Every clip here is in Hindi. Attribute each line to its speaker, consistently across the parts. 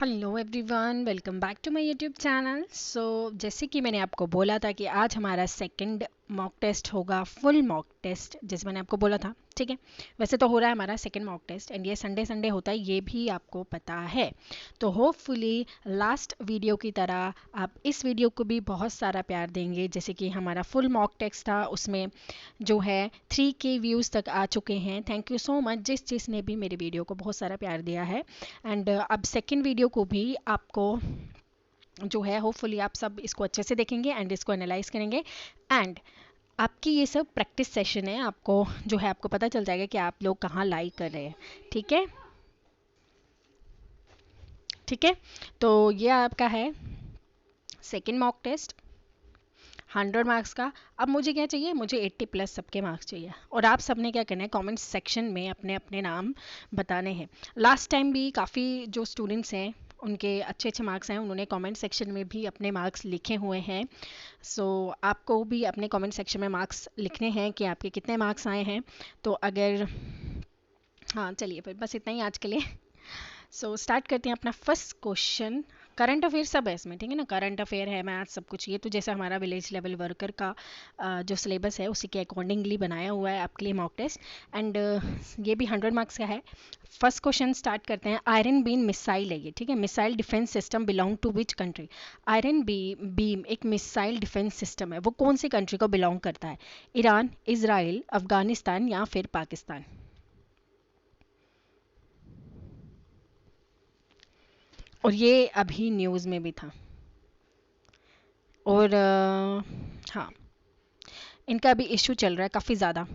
Speaker 1: Hello everyone, welcome back to my YouTube channel. जैसे कि मैंने आपको बोला था कि आज हमारा सेकंड मॉक टेस्ट होगा, फुल मॉक टेस्ट, जैसे मैंने आपको बोला था। ठीक है, वैसे तो हो रहा है हमारा सेकंड मॉक टेस्ट एंड ये संडे संडे होता है, ये भी आपको पता है। तो होपफुली लास्ट वीडियो की तरह आप इस वीडियो को भी बहुत सारा प्यार देंगे। जैसे कि हमारा फुल मॉक टेस्ट था, उसमें जो है 3K व्यूज़ तक आ चुके हैं। थैंक यू सो मच जिसने भी मेरे वीडियो को बहुत सारा प्यार दिया है। एंड अब सेकंड वीडियो को भी आपको जो है होपफुली आप सब इसको अच्छे से देखेंगे एंड इसको एनालाइज करेंगे। एंड आपकी ये सब प्रैक्टिस सेशन है, आपको जो है आपको पता चल जाएगा कि आप लोग कहाँ लाइक कर रहे हैं। ठीक है, ठीक है। तो ये आपका है सेकंड मॉक टेस्ट, 100 मार्क्स का। अब मुझे क्या चाहिए, मुझे 80+ सबके मार्क्स चाहिए और आप सबने क्या करना है, कमेंट सेक्शन में अपने अपने नाम बताने हैं। लास्ट टाइम भी काफ़ी जो स्टूडेंट्स हैं उनके अच्छे अच्छे मार्क्स हैं, उन्होंने कमेंट सेक्शन में भी अपने मार्क्स लिखे हुए हैं। सो आपको भी अपने कमेंट सेक्शन में मार्क्स लिखने हैं कि आपके कितने मार्क्स आए हैं। तो अगर हाँ, चलिए फिर बस इतना ही आज के लिए। स्टार्ट करते हैं अपना फर्स्ट क्वेश्चन। करंट अफेयर सब है इसमें, ठीक है ना। करंट अफेयर है, मैथ, सब कुछ। ये तो जैसे हमारा विलेज लेवल वर्कर का जो सिलेबस है उसी के अकॉर्डिंगली बनाया हुआ है आपके लिए मॉक टेस्ट। एंड ये भी 100 मार्क्स का है। फर्स्ट क्वेश्चन स्टार्ट करते हैं। आयरन बीम मिसाइल है ये, ठीक है। Missile defence system belong to which country. Iron beam एक मिसाइल डिफेंस सिस्टम है, वो कौन सी कंट्री को बिलोंग करता है? ईरान, इसराइल, अफगानिस्तान या फिर पाकिस्तान? और ये अभी न्यूज़ में भी था। और हाँ, इनका भी इशू चल रहा है काफ़ी ज़्यादा।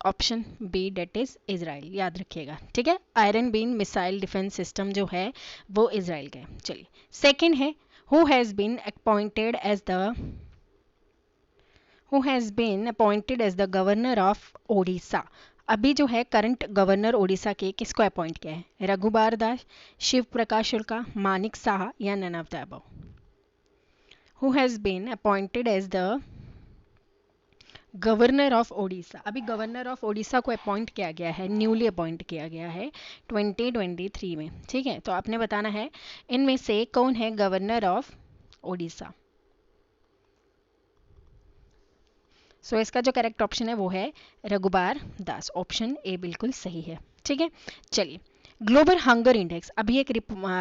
Speaker 1: Option B that is Israel, याद रखिएगा, ठीक है। Iron beam missile defence system जो है वो इसराइल का है। चलिए, सेकंड है। Who has been appointed as the who has been appointed as the governor of Odisha. अभी जो है करंट गवर्नर ओडिशा के, किसको अपॉइंट किया है? रघुबार दास, शिव प्रकाश शुक्ला, मानिक साहा या none of the above? Who has been appointed as the governor of Odisha. अभी गवर्नर ऑफ ओडिशा को अपॉइंट किया गया है, न्यूली अपॉइंट किया गया है 2023 में, ठीक है। तो आपने बताना है इनमें से कौन है गवर्नर ऑफ ओडिशा। इसका जो करेक्ट ऑप्शन है वो है रघुबार दास। ऑप्शन ए बिल्कुल सही है, ठीक है। चलिए, ग्लोबल हंगर इंडेक्स, अभी एक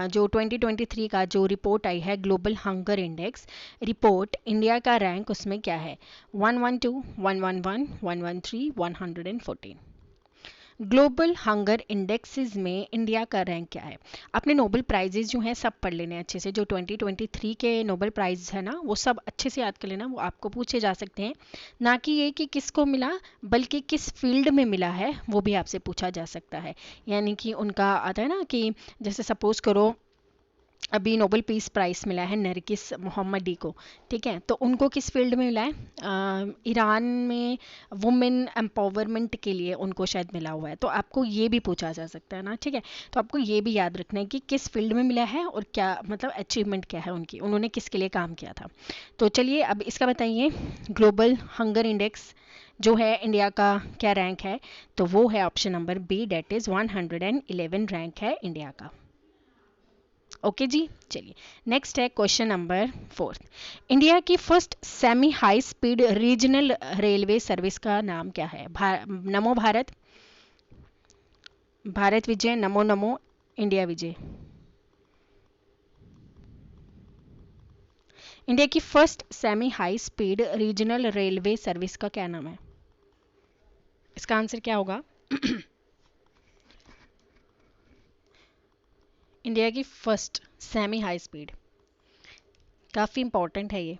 Speaker 1: जो 2023 का जो रिपोर्ट आई है, global hunger index report, India का रैंक उसमें क्या है? 112, 111, 113, 114। ग्लोबल हंगर इंडेक्सेस में इंडिया का रैंक क्या है? अपने नोबेल प्राइजेज जो हैं सब पढ़ लेने अच्छे से। जो 2023 के नोबेल प्राइज है ना, वो सब अच्छे से याद कर लेना, वो आपको पूछे जा सकते हैं। ना कि ये कि किसको मिला, बल्कि किस फील्ड में मिला है वो भी आपसे पूछा जा सकता है। यानी कि उनका आता है ना कि जैसे सपोज करो अभी नोबेल पीस प्राइज मिला है नरगिस मोहम्मदी को, ठीक है। तो उनको किस फील्ड में मिला है? ईरान में वुमेन एम्पावरमेंट के लिए उनको शायद मिला हुआ है। तो आपको ये भी पूछा जा सकता है ना, ठीक है। तो आपको ये भी याद रखना है कि किस फील्ड में मिला है और क्या मतलब अचीवमेंट क्या है उनकी, उन्होंने किसके लिए काम किया था। तो चलिए अब इसका बताइए, ग्लोबल हंगर इंडेक्स जो है इंडिया का क्या रैंक है? तो वो है option number B, that is 111 rank है इंडिया का। ओके जी, चलिए नेक्स्ट है क्वेश्चन नंबर 4। इंडिया की first semi high speed regional railway service का नाम क्या है? नमो भारत, भारत विजय, नमो नमो, इंडिया विजय। इंडिया की first semi high speed regional railway service का क्या नाम है? इसका आंसर क्या होगा? इंडिया की फर्स्ट सेमी हाई स्पीड, काफ़ी इंपॉर्टेंट है ये।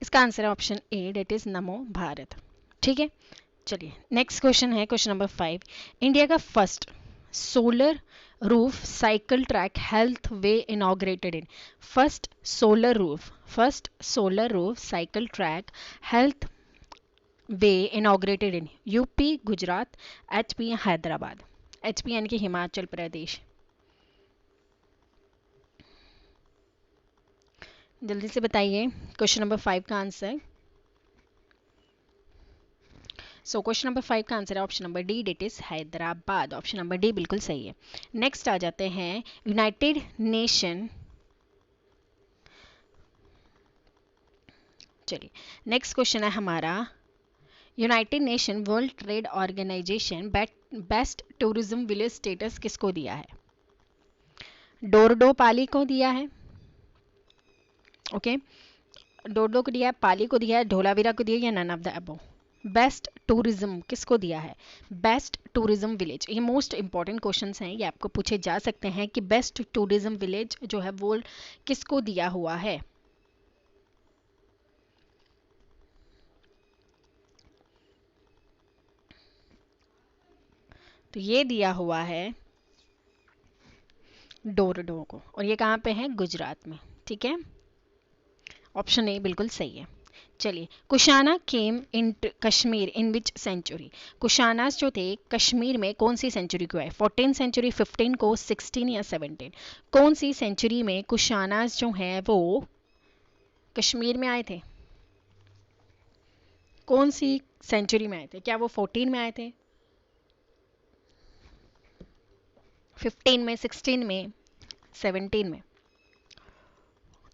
Speaker 1: इसका आंसर है ऑप्शन ए, डेट इज नमो भारत, ठीक है। चलिए नेक्स्ट क्वेश्चन है क्वेश्चन नंबर 5। इंडिया का first solar roof cycle track health way inaugurated in. First solar roof cycle track health way inaugurated in UP, Gujarat, HP या हैदराबाद। एचपी यानी कि हिमाचल प्रदेश। जल्दी से बताइए क्वेश्चन नंबर 5 का आंसर। सो क्वेश्चन नंबर 5 का आंसर है option number D, that is Hyderabad. Option number D बिल्कुल सही है। नेक्स्ट आ जाते हैं यूनाइटेड नेशन, चलिए नेक्स्ट क्वेश्चन है हमारा, United Nation World Trade Organisation best tourism village status किसको दिया है? डोरडो पाली को दिया है, ओके डोरडो को दिया है, पाली को दिया है, धोलावीरा को दिया है, या none of the above? Best tourism किसको दिया है? बेस्ट टूरिज्म विलेज, ये मोस्ट इंपॉर्टेंट क्वेश्चंस हैं, ये आपको पूछे जा सकते हैं कि बेस्ट टूरिज्म विलेज जो है वो किसको दिया हुआ है? तो ये दिया हुआ है डोरडो को, और ये कहाँ पे है? गुजरात में, ठीक है। ऑप्शन ए बिल्कुल सही है। चलिए, कुशाना केम इन कश्मीर इन विच सेंचुरी? कुशानास जो थे कश्मीर में कौन सी सेंचुरी को आए? 14 सेंचुरी, 15 को, 16 या 17? कौन सी सेंचुरी में कुशानास जो है वो कश्मीर में आए थे? कौन सी सेंचुरी में आए थे? क्या वो 14 में आए थे, 15 में, 16 में, 17 में?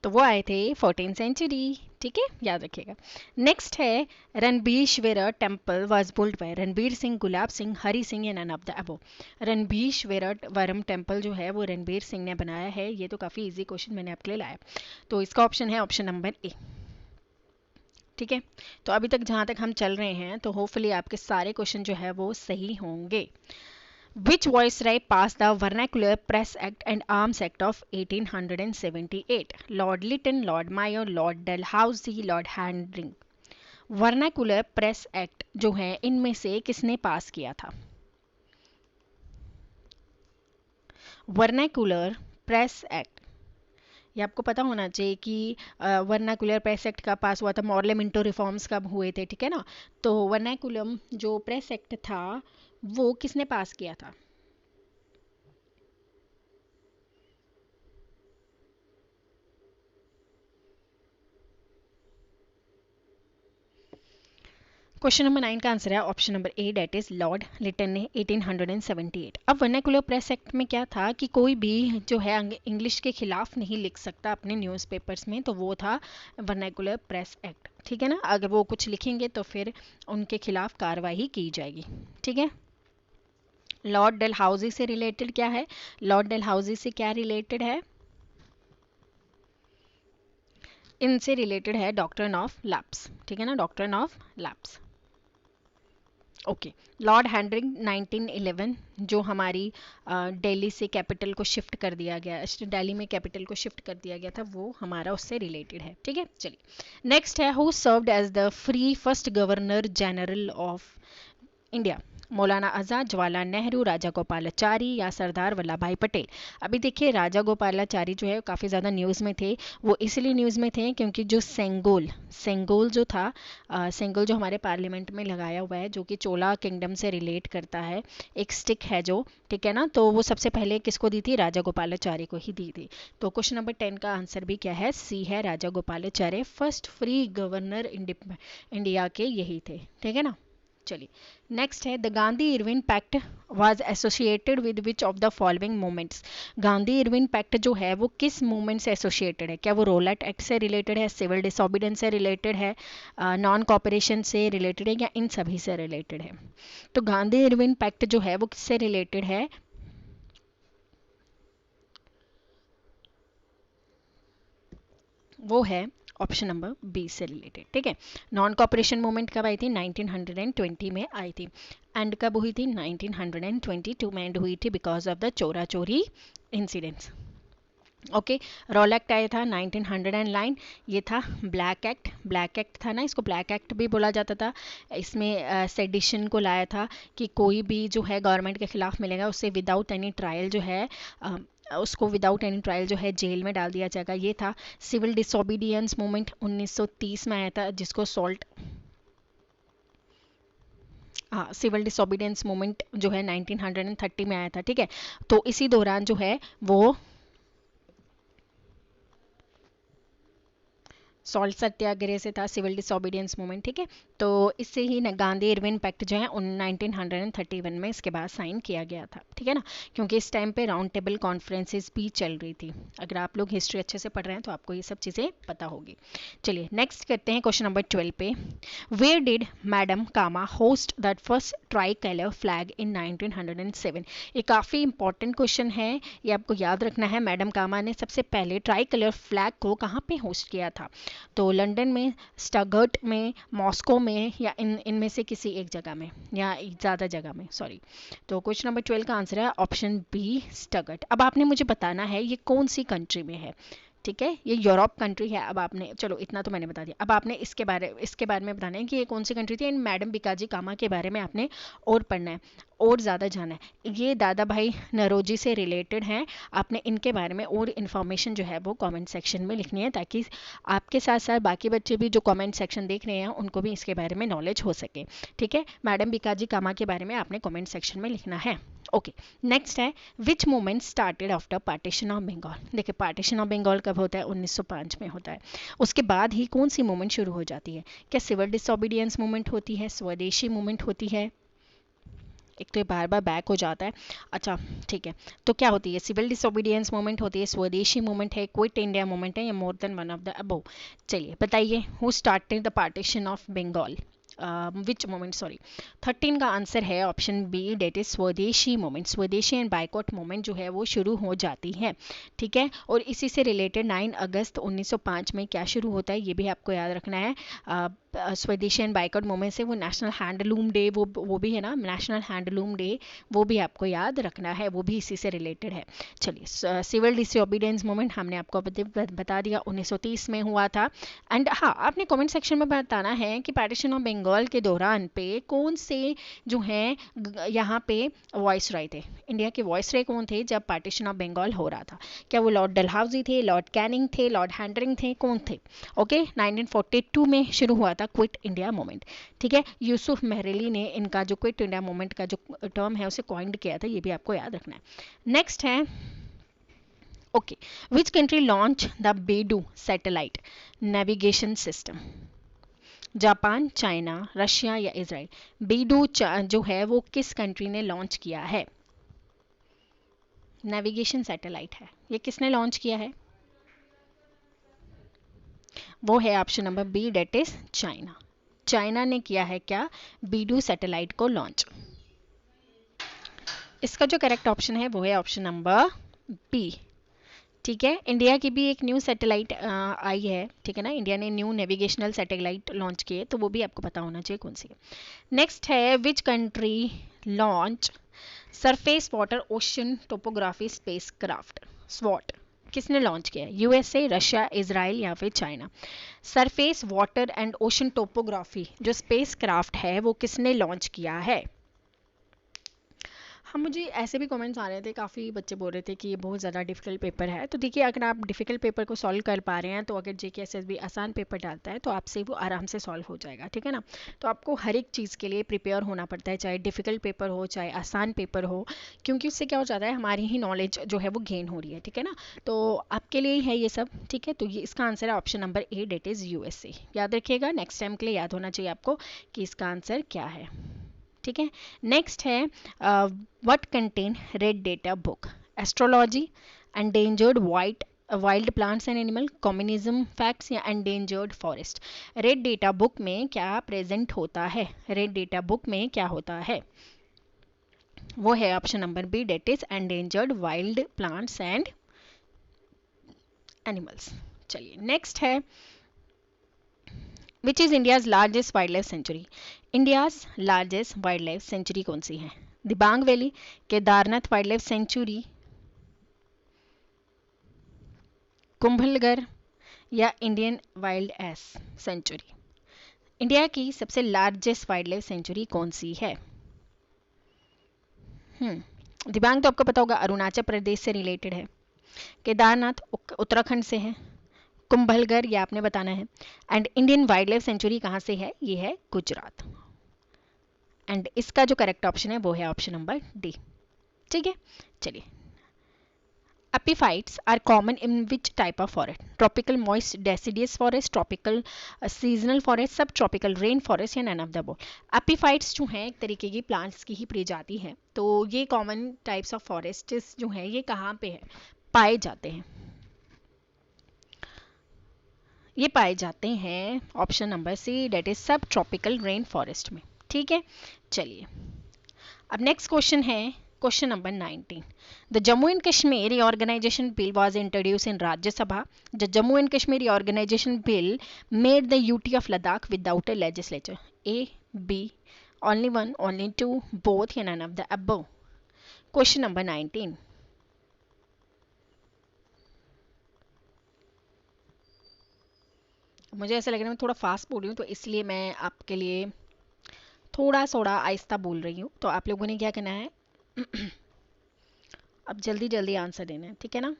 Speaker 1: तो वो आए थे 14 सेंचुरी, ठीक है, याद रखिएगा। नेक्स्ट है Ranbireshwar temple was built by Ranbir Singh, Gulab Singh, Hari Singh, या none of the above? Ranbireshwaram temple जो है वो रणबीर सिंह ने बनाया है। ये तो काफ़ी इजी क्वेश्चन मैंने आपके लिए लाया, तो इसका ऑप्शन है ऑप्शन नंबर ए, ठीक है। तो अभी तक जहाँ तक हम चल रहे हैं तो होपफुली आपके सारे क्वेश्चन जो है वो सही होंगे। Which viceroy passed the Vernacular Press Act and Arms Act of 1878? Lord Lytton, Lord Mayo, Lord Dalhousie, Lord Handring? Vernacular press act जो है इनमें से किसने पास किया था? वर्नाकुलर प्रेस एक्ट, ये आपको पता होना चाहिए कि वर्नाकुलर प्रेस एक्ट का पास हुआ था, मॉर्ले मिंटो रिफॉर्म्स कब हुए थे, ठीक है ना। तो वर्नाकुलम जो प्रेस एक्ट था वो किसने पास किया था? क्वेश्चन नंबर 9 का आंसर है option number A, that is Lord Lytton ने 1878। अब वर्नाकुलर प्रेस एक्ट में क्या था कि कोई भी जो है इंग्लिश के खिलाफ नहीं लिख सकता अपने न्यूज़पेपर्स में, तो वो था वर्नाकुलर प्रेस एक्ट, ठीक है ना। अगर वो कुछ लिखेंगे तो फिर उनके खिलाफ कार्रवाई की जाएगी, ठीक है। लॉर्ड डलहौजी से रिलेटेड क्या है? लॉर्ड डलहौजी से क्या रिलेटेड है? इनसे रिलेटेड है डॉक्ट्रिन ऑफ लैप्स, ठीक है ना, doctrine of lapse, okay. Lord हैंड्रिंग 1911 जो हमारी दिल्ली से कैपिटल को शिफ्ट कर दिया गया, दिल्ली में कैपिटल को शिफ्ट कर दिया गया था, वो हमारा उससे रिलेटेड है, ठीक है। चलिए नेक्स्ट है, who served as the free first governor general of India? Maulana Azad, Jawaharlal Nehru, राजा गोपालाचारी, या सरदार वल्लभ भाई पटेल? अभी देखिए राजा गोपालाचारी जो है काफ़ी ज़्यादा न्यूज़ में थे, वो इसलिए न्यूज़ में थे क्योंकि जो सेंगोल जो था, सेंगोल जो हमारे पार्लियामेंट में लगाया हुआ है, जो कि चोला किंगडम से रिलेट करता है, एक स्टिक है जो, ठीक है ना, तो वो सबसे पहले किसको दी थी? राजा गोपालाचारी को ही दी थी। तो क्वेश्चन नंबर 10 का आंसर भी क्या है? सी है, Raja Gopalachari first free governor India के यही थे, ठीक है ना। चलिए नेक्स्ट है, the Gandhi Irwin pact was associated with which of the following movements? Gandhi Irwin pact जो है वो किस मूवमेंट से एसोसिएटेड है? क्या वो रोलेट एक्ट से रिलेटेड है, सिविल डिसोबीडियंस से रिलेटेड है, नॉन कॉपरेशन से रिलेटेड है, या इन सभी से रिलेटेड है? तो गांधी इरविन पैक्ट जो है वो किससे रिलेटेड है? वो है ऑप्शन नंबर बी से रिलेटेड, ठीक है। नॉन कॉपरेशन मूवमेंट कब आई थी? 1920 में आई थी। एंड कब हुई थी? 1922 में एंड हुई थी बिकॉज ऑफ द चोरा चोरी इंसिडेंट्स, ओके। रॉल एक्ट आया था 1909, ये था ब्लैक एक्ट था ना, इसको ब्लैक एक्ट भी बोला जाता था। इसमें सेडिशन को लाया था कि कोई भी जो है गवर्नमेंट के खिलाफ मिलेगा उससे विदाउट एनी ट्रायल जो है उसको विदाउट एनी ट्रायल जो है जेल में डाल दिया जाएगा, ये था। सिविल डिसोबीडियंस मूवमेंट 1930 में आया था, जिसको सॉल्ट सिविल डिसोबीडियंस मूवमेंट जो है 1930 में आया था, ठीक है। तो इसी दौरान जो है वो सॉल्ट सत्याग्रह से था, सिविल डिसोबीडियंस मूवमेंट, ठीक है। तो इससे ही गांधी इरविन पैक्ट जो है 1931 में इसके बाद साइन किया गया था, ठीक है ना, क्योंकि इस टाइम पे राउंड टेबल कॉन्फ्रेंसेस भी चल रही थी। अगर आप लोग हिस्ट्री अच्छे से पढ़ रहे हैं तो आपको ये सब चीज़ें पता होगी। चलिए नेक्स्ट करते हैं क्वेश्चन नंबर 12 पे। Where did madam Cama host that first tricolour flag in 1907? ये काफ़ी इंपॉर्टेंट क्वेश्चन है, ये आपको याद रखना है। मैडम कामा ने सबसे पहले ट्राई कलर फ्लैग को कहाँ पे होस्ट किया था? तो लंदन में, स्टगर्ट में, मॉस्को में, या इनमें से किसी एक जगह में, या ज़्यादा जगह में, सॉरी। तो क्वेश्चन नंबर 12 का आंसर है ऑप्शन बी, स्टगर्ट। अब आपने मुझे बताना है ये कौन सी कंट्री में है, ठीक है, ये यूरोप कंट्री है। अब आपने, चलो इतना तो मैंने बता दिया, अब आपने इसके बारे में बताना है कि ये कौन सी कंट्री थी, एंड मैडम बिकाजी कामा के बारे में आपने और पढ़ना है और ज़्यादा जाना है। ये दादा भाई नरोजी से रिलेटेड हैं, आपने इनके बारे में और इन्फॉर्मेशन जो है वो कमेंट सेक्शन में लिखनी है, ताकि आपके साथ साथ बाकी बच्चे भी जो कमेंट सेक्शन देख रहे हैं उनको भी इसके बारे में नॉलेज हो सके, ठीक है। मैडम बिकाजी कामा के बारे में आपने कमेंट सेक्शन में लिखना है। ओके, नेक्स्ट है which movement started after partition of Bengal? देखिए पार्टीशन ऑफ बंगाल कब होता है? 1905 में होता है। उसके बाद ही कौन सी मूवमेंट शुरू हो जाती है? क्या सिविल डिसोबीडियंस मूवमेंट होती है, स्वदेशी मूवमेंट होती है? एक तो ये बार बार बैक हो जाता है। अच्छा ठीक है, तो क्या होती है? सिविल डिसोबीडियंस मूवमेंट होती है, स्वदेशी मूवमेंट है, क्विट इंडिया मूवमेंट है, या more than one of the above? चलिए बताइए, who started the partition of Bengal? Which moment, sorry. 13 का आंसर है option B, that is Swadeshi movement. Swadeshi and boycott movement जो है वो शुरू हो जाती है, ठीक है। और इसी से रिलेटेड 9 अगस्त 1905 में क्या शुरू होता है ये भी आपको याद रखना है। स्वदेशी एंड बाइकआउट मूवमेंट से वो नेशनल हैंडलूम डे, वो भी है ना, नेशनल हैंडलूम डे, वो भी आपको याद रखना है, वो भी इसी से रिलेटेड है। चलिए सिविल डिसोबीडियंस मूवमेंट हमने आपको बता दिया 1930 में हुआ था। एंड हाँ, आपने कमेंट सेक्शन में बताना है कि पार्टीशन ऑफ बंगाल के दौरान पे कौन से जो हैं यहाँ पे वॉइस रॉय थे, इंडिया के वॉइस रॉय कौन थे जब पार्टीशन ऑफ बंगाल हो रहा था? क्या वो लॉर्ड डलहौजी थे, लॉर्ड कैनिंग थे, लॉर्ड हैंड्रिंग थे, कौन थे? ओके, 1942 में शुरू हुआ था क्विट इंडिया मूवमेंट, ठीक है। यूसुफ मेहरेली ने इनका जो क्विट इंडिया मूवमेंट का जो टर्म है उसे कॉइंड किया था, ये भी आपको याद रखना है। नेक्स्ट है, okay, which country launched the Beidou satellite navigation system? Japan, China, Russia या इजराइल? बीडू जो है वो किस कंट्री ने लॉन्च किया है? नेविगेशन सैटेलाइट है, ये किसने लॉन्च किया है? वो है option number B, that is China. China ने किया है क्या? बीडू सैटेलाइट को लॉन्च। इसका जो करेक्ट ऑप्शन है वो है ऑप्शन नंबर बी, ठीक है। इंडिया की भी एक न्यू सैटेलाइट आई है, ठीक है ना, इंडिया ने न्यू नेविगेशनल सैटेलाइट लॉन्च किए, तो वो भी आपको पता होना चाहिए कौन सी है। नेक्स्ट है, which country launch surface water ocean topography spacecraft? स्वॉट किसने लॉन्च किया है? यूएसए, रशिया, इजराइल या फिर China? Surface water and ocean topography जो स्पेस क्राफ्ट है वो किसने लॉन्च किया है? हाँ, मुझे ऐसे भी कमेंट्स आ रहे थे, काफ़ी बच्चे बोल रहे थे कि ये बहुत ज़्यादा डिफिकल्ट पेपर है। तो देखिए, अगर आप डिफिकल्ट पेपर को सॉल्व कर पा रहे हैं तो अगर JKSSB आसान पेपर डालता है तो आपसे वो आराम से सॉल्व हो जाएगा, ठीक है ना। तो आपको हर एक चीज़ के लिए प्रिपेयर होना पड़ता है, चाहे डिफिकल्ट पेपर हो चाहे आसान पेपर हो, क्योंकि उससे क्या हो जाता है, हमारी ही नॉलेज जो है वो गेन हो रही है, ठीक है ना। तो आपके लिए ही है ये सब, ठीक है। तो ये इसका आंसर है option number A, that is USA। याद रखिएगा, नेक्स्ट टाइम के लिए याद होना चाहिए आपको कि इसका आंसर क्या है, ठीक है। नेक्स्ट है, what contain red data book? Astrology, endangered wild plants and animal, communism facts या endangered forest? Red data book में क्या प्रेजेंट होता है? रेड डेटा बुक में क्या होता है? वो है option number B, that is endangered wild plants and animals. चलिए नेक्स्ट है, which is India's largest wildlife sanctuary? India's largest wildlife sanctuary कौन सी है? Dibang valley, Kedarnath wildlife sanctuary, Kumbhalgarh या Indian wild ass sanctuary? India की सबसे लार्जेस्ट वाइल्ड लाइफ सेंचुरी कौन सी है? दिबांग तो आपको पता होगा अरुणाचल प्रदेश से रिलेटेड है, केदारनाथ उत्तराखंड से है, कुंभलगढ़ ये आपने बताना है, and Indian wild life sanctuary कहाँ से है? ये है गुजरात। एंड इसका जो करेक्ट ऑप्शन है वो है ऑप्शन नंबर डी, ठीक है। चलिए Epiphytes are common in which type of forest? Tropical moist deciduous forest, tropical seasonal forest, subtropical rain forest, या none of the above? Epiphytes जो हैं एक तरीके की प्लांट्स की ही प्रजाति है, तो ये कॉमन टाइप्स ऑफ फॉरेस्ट्स जो हैं ये कहाँ पे है पाए जाते हैं? ये पाए जाते हैं option number C, that is subtropical rain forest में। ठीक है, चलिए अब नेक्स्ट क्वेश्चन है question number 19। The Jammu and Kashmir reorganisation bill was introduced in Rajya Sabha. The Jammu and Kashmir reorganisation bill made the UT of Ladakh without a legislature. A, B, only one, only two, both, या none of the above? Question number 19। मुझे ऐसा लग रहा है मैं थोड़ा फास्ट बोल रही हूँ, तो इसलिए मैं आपके लिए थोड़ा थोड़ा आहिस्ता बोल रही हूँ। तो आप लोगों ने क्या करना है अब जल्दी जल्दी आंसर देना है, ठीक है ना?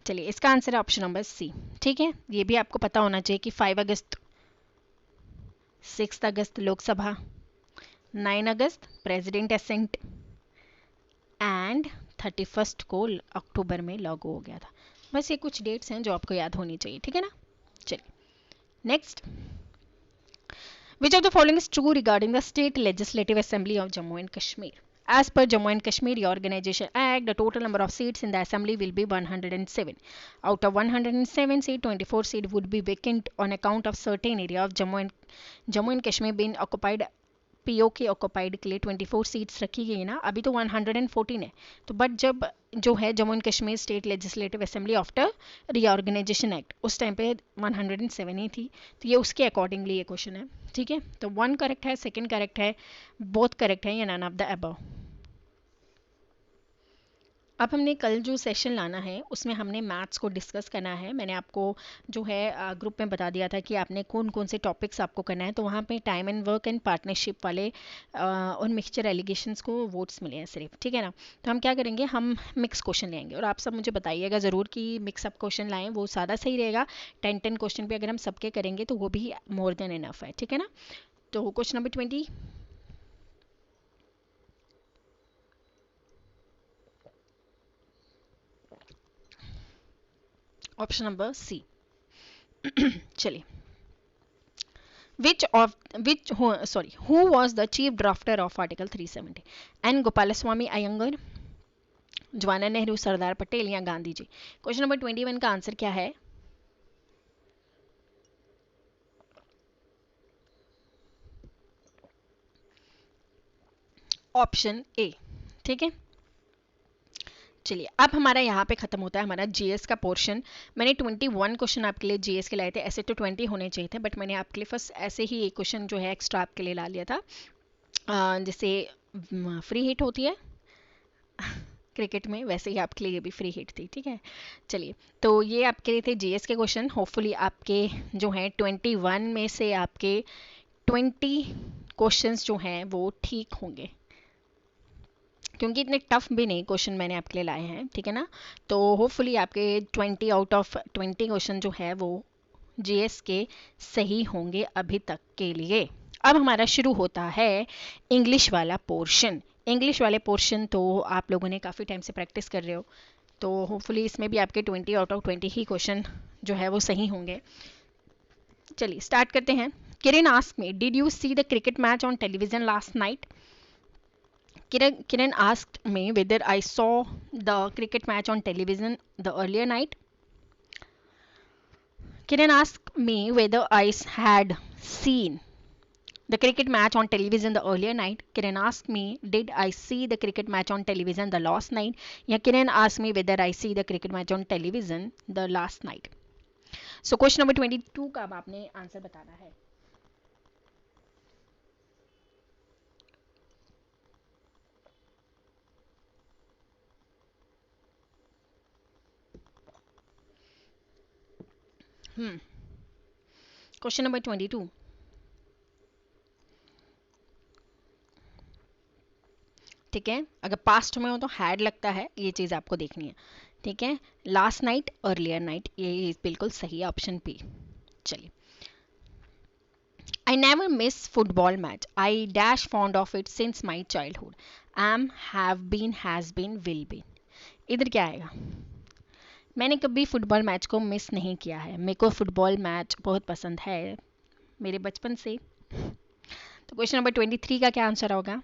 Speaker 1: चलिए इसका आंसर है ऑप्शन नंबर सी। ठीक है, ये भी आपको पता होना चाहिए कि 5 अगस्त, 6 अगस्त लोकसभा, 9 अगस्त प्रेसिडेंट असेंट एंड 31 को अक्टूबर में लागू हो गया था। बस ये कुछ डेट्स हैं जो आपको याद होनी चाहिए, ठीक है ना? चलिए next. Which of the following is true regarding the State Legislative Assembly of Jammu and Kashmir? As per Jammu and Kashmir Reorganization Act, the total number of seats in the assembly will be 107. Out of 107 seats, 24 seats would be vacant on account of certain area of Jammu and Kashmir being occupied, PoK occupied के लिए 24 सीट्स रखी गई ना। अभी तो 114 है, तो बट जब जो है Jammu and Kashmir state legislative assembly after reorganisation act उस टाइम पे 107 ही थी, तो ये उसके अकॉर्डिंगली ये क्वेश्चन है। ठीक है, तो 1 करेक्ट है, 2 करेक्ट है, बोथ करेक्ट है, या नन ऑफ द अबव? अब हमने कल जो सेशन लाना है उसमें हमने मैथ्स को डिस्कस करना है। मैंने आपको जो है ग्रुप में बता दिया था कि आपने कौन कौन से टॉपिक्स आपको करना है, तो वहाँ पे time and work and partnership वाले और मिक्सचर एलिगेशंस को वोट्स मिले हैं सिर्फ, ठीक है ना? तो हम क्या करेंगे, हम मिक्स क्वेश्चन लेंगे और आप सब मुझे बताइएगा ज़रूर कि मिक्स अप क्वेश्चन लाएँ, वो ज़्यादा सही रहेगा। 10 क्वेश्चन भी अगर हम सबके करेंगे तो वो भी मोर देन इनफ है, ठीक है ना? तो question number 20, option number C. चलिए, who was the chief drafter of article 370? N Gopalaswamy Iyengar, Jawaharlal Nehru, Sardar Patel, या गांधी जी? क्वेश्चन नंबर 21 का आंसर क्या है? Option A. ठीक है, चलिए अब हमारा यहाँ पे खत्म होता है हमारा जीएस का पोर्शन। मैंने 21 क्वेश्चन आपके लिए जीएस के लाए थे, ऐसे तो 20 होने चाहिए थे, बट मैंने आपके लिए फर्स्ट ऐसे ही एक क्वेश्चन जो है एक्स्ट्रा आपके लिए ला लिया था, जैसे फ्री हिट होती है क्रिकेट में, वैसे ही आपके लिए ये भी फ्री हिट थी। ठीक है, चलिए तो ये आपके लिए थे जीएस के क्वेश्चन। होपफुली आपके जो हैं 21 में से आपके 20 क्वेश्चंस जो हैं वो ठीक होंगे, क्योंकि इतने टफ भी नहीं क्वेश्चन मैंने आपके लिए लाए हैं, ठीक है ना? तो होपफुली आपके 20 आउट ऑफ 20 क्वेश्चन जो है वो जीएस के सही होंगे अभी तक के लिए। अब हमारा शुरू होता है इंग्लिश वाला पोर्शन। इंग्लिश वाले पोर्शन तो आप लोगों ने काफ़ी टाइम से प्रैक्टिस कर रहे हो, तो होपफुली इसमें भी आपके 20 आउट ऑफ 20 ही क्वेश्चन जो है वो सही होंगे। चलिए स्टार्ट करते हैं। Kiran ask me, did you see the cricket match on television last night? Kiran asked me whether I saw the cricket match on television the earlier night. Kiran asked me whether I had seen the cricket match on television the earlier night. Kiran asked me, did I see the cricket match on television the last night? या Kiran asked me whether I see the cricket match on television the last night. So question number 22 का अब आपने आंसर बताना है। क्वेश्चन नंबर 22, ठीक है? अगर पास्ट में हो तो हैड लगता है, ये चीज़ आपको देखनी है, ठीक है? लास्ट नाइट, अर्लियर नाइट, ये बिल्कुल सही है, ऑप्शन पी। चलिए, I never miss football match. I dash fond of it since my childhood. Am, have been, has been, will been. इधर क्या आएगा? मैंने कभी फुटबॉल मैच को मिस नहीं किया है। मेरे को फुटबॉल मैच बहुत पसंद है मेरे बचपन से। तो क्वेश्चन नंबर 23 का क्या आंसर होगा?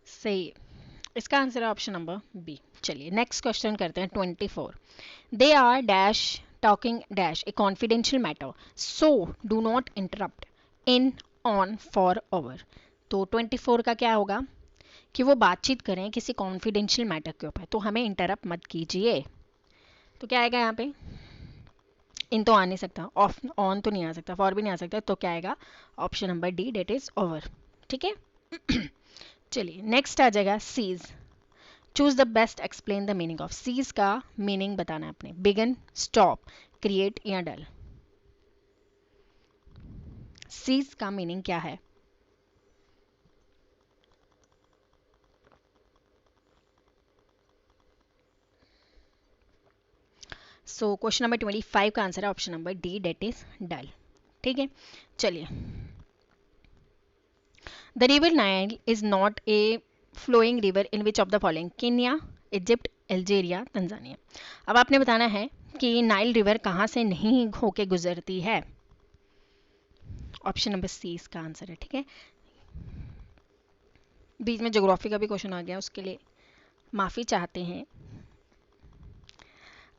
Speaker 1: सही, इसका आंसर है ऑप्शन नंबर बी। चलिए नेक्स्ट क्वेश्चन करते हैं 24। They are dash talking dash a confidential matter, so do not interrupt in on for over. तो 24 का क्या होगा कि वो बातचीत करें किसी कॉन्फिडेंशियल मैटर के ऊपर, तो हमें इंटरप्ट मत कीजिए। तो क्या आएगा यहाँ पे? इन तो आ नहीं सकता, ऑफ ऑन तो नहीं आ सकता, फॉर भी नहीं आ सकता, तो क्या आएगा? Option number D, that is over. ठीक है। चलिए नेक्स्ट आ जाएगा seize. Choose the best, explain the meaning of. Seize का मीनिंग बताना है आपने। बिगन, स्टॉप, क्रिएट या डल। सीज का मीनिंग क्या है? सो क्वेश्चन नंबर 25 का आंसर है option number D, that is dull. ठीक है। चलिए, the river Nile is not a flowing river in which of the following? Kenya, Egypt, Algeria, Tanzania. अब आपने बताना है कि नाइल रिवर कहाँ से नहीं होके गुजरती है। ऑप्शन नंबर सी इसका आंसर है। ठीक है, बीच में ज्योग्राफी का भी क्वेश्चन आ गया, उसके लिए माफ़ी चाहते हैं।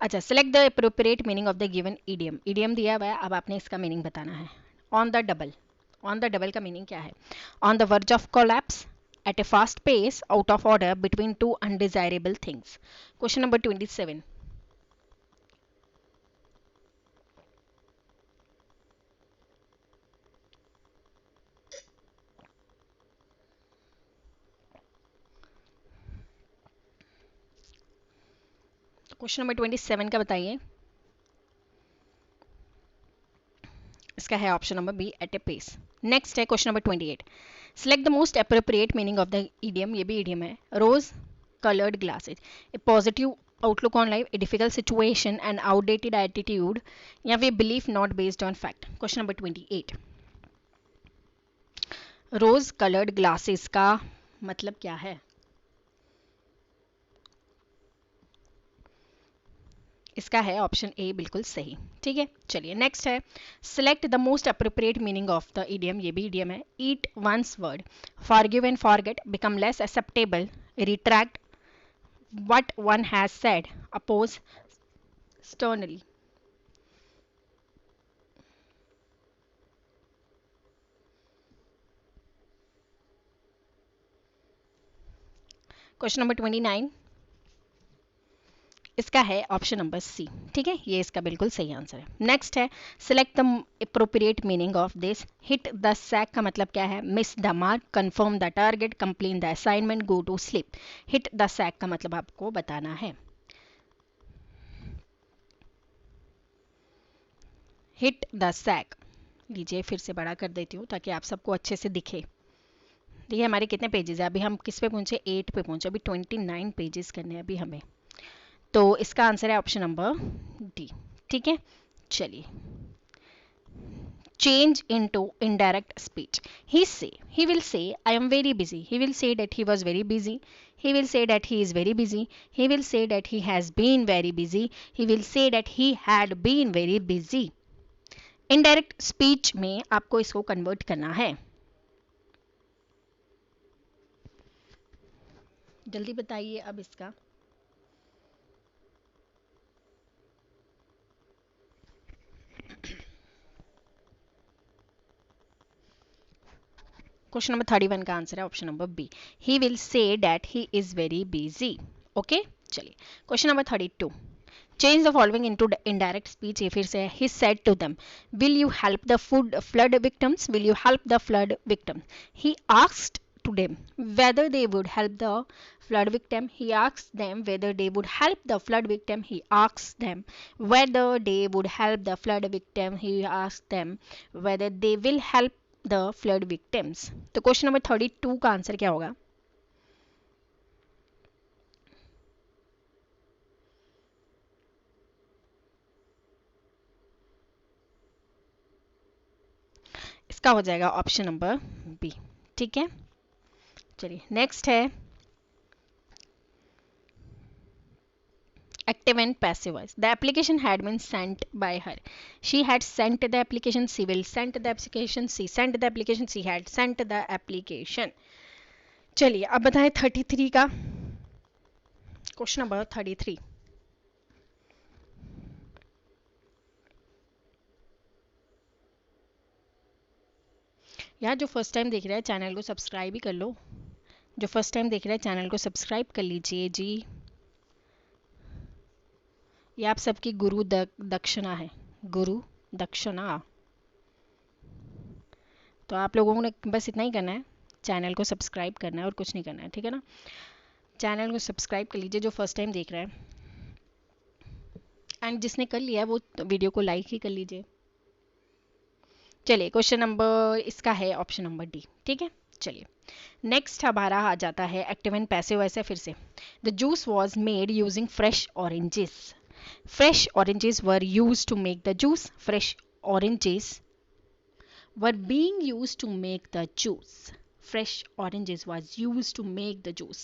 Speaker 1: अच्छा, select the appropriate meaning of the given idiom. Idiom दिया हुआ है, अब आपने इसका मीनिंग बताना है। On the double, on the double का मीनिंग क्या है? On the verge of collapse, at a fast pace, out of order, between two undesirable things. Question number 27। Question number 27 का बताइए। इसका है option number B, at a pace. Next है question number 28। Select the most appropriate meaning of the idiom. ये भी इडियम है। रोज colored glasses, a positive outlook on life, a difficult situation, an outdated attitude, या फिर belief not based on fact। Question number 28। Rose coloured glasses का मतलब क्या है? इसका है ऑप्शन ए बिल्कुल सही। ठीक है। चलिए नेक्स्ट है, select the most appropriate meaning of the idiom. ये भी इडियम है। Eat one's word, forgive and forget, become less acceptable, retract what one has said, oppose sternly। Question number 29, इसका है ऑप्शन नंबर सी। ठीक है, ये इसका बिल्कुल सही आंसर है। नेक्स्ट है, select the appropriate meaning of this. Hit the sack का मतलब क्या है? Miss the mark, confirm the target, complete the assignment, go to sleep. Hit the sack का मतलब आपको बताना है। हिट द सैक, लीजिए फिर से बड़ा कर देती हूँ ताकि आप सबको अच्छे से दिखे। देखिए हमारे कितने पेजेस है, अभी हम किस पे पहुंचे? 8 पे पहुंचे। अभी 29 पेजेस करने हैं अभी हमें। तो इसका आंसर है ऑप्शन नंबर डी। ठीक है। चलिए, change into indirect speech। he will say I am very busy, he will say that he was very busy, he will say that he is very busy, he will say that he has been very busy, he will say that he had been very busy। Indirect speech में आपको इसको कन्वर्ट करना है। जल्दी बताइए अब इसका। क्वेश्चन नंबर 31 का आंसर है option number B. He will say that he is very busy. Okay. चलिए question number 32। Change the following into indirect speech. ये फिर से, he said to them, will you help the food flood victims, will you help the flood victims. He asked to them whether they would help the flood victim. He asked them whether they would help the flood victim. He asked them whether they would help the flood victim. He asked them whether they will help the flood victims। तो क्वेश्चन नंबर 32 का आंसर क्या होगा? इसका हो जाएगा ऑप्शन नंबर बी। ठीक है, चलिए नेक्स्ट है active and passive voice. The application had been sent by her. She had sent the application, she will sent the application, she sent the application, she had sent the application. चलिए अब बताएं 33 का क्वेश्चन नंबर 33। यार जो फर्स्ट टाइम देख रहा है चैनल को सब्सक्राइब ही कर लो, जो फर्स्ट टाइम देख रहा है चैनल को सब्सक्राइब कर लीजिए जी। ये आप सबकी गुरु दक्षिणा है, गुरु दक्षिणा। तो आप लोगों ने बस इतना ही करना है, चैनल को सब्सक्राइब करना है और कुछ नहीं करना है, ठीक है ना। चैनल को सब्सक्राइब कर लीजिए जो फर्स्ट टाइम देख रहा है, एंड जिसने कर लिया है वो वीडियो को लाइक ही कर लीजिए। चलिए क्वेश्चन नंबर इसका है ऑप्शन नंबर डी। ठीक है, चलिए नेक्स्ट हमारा आ जाता है एक्टिव एंड पैसिव वॉइस है फिर से। The juice was made using fresh oranges. Fresh oranges were used to make the juice. Fresh oranges were being used to make the juice. Fresh oranges was used to make the juice.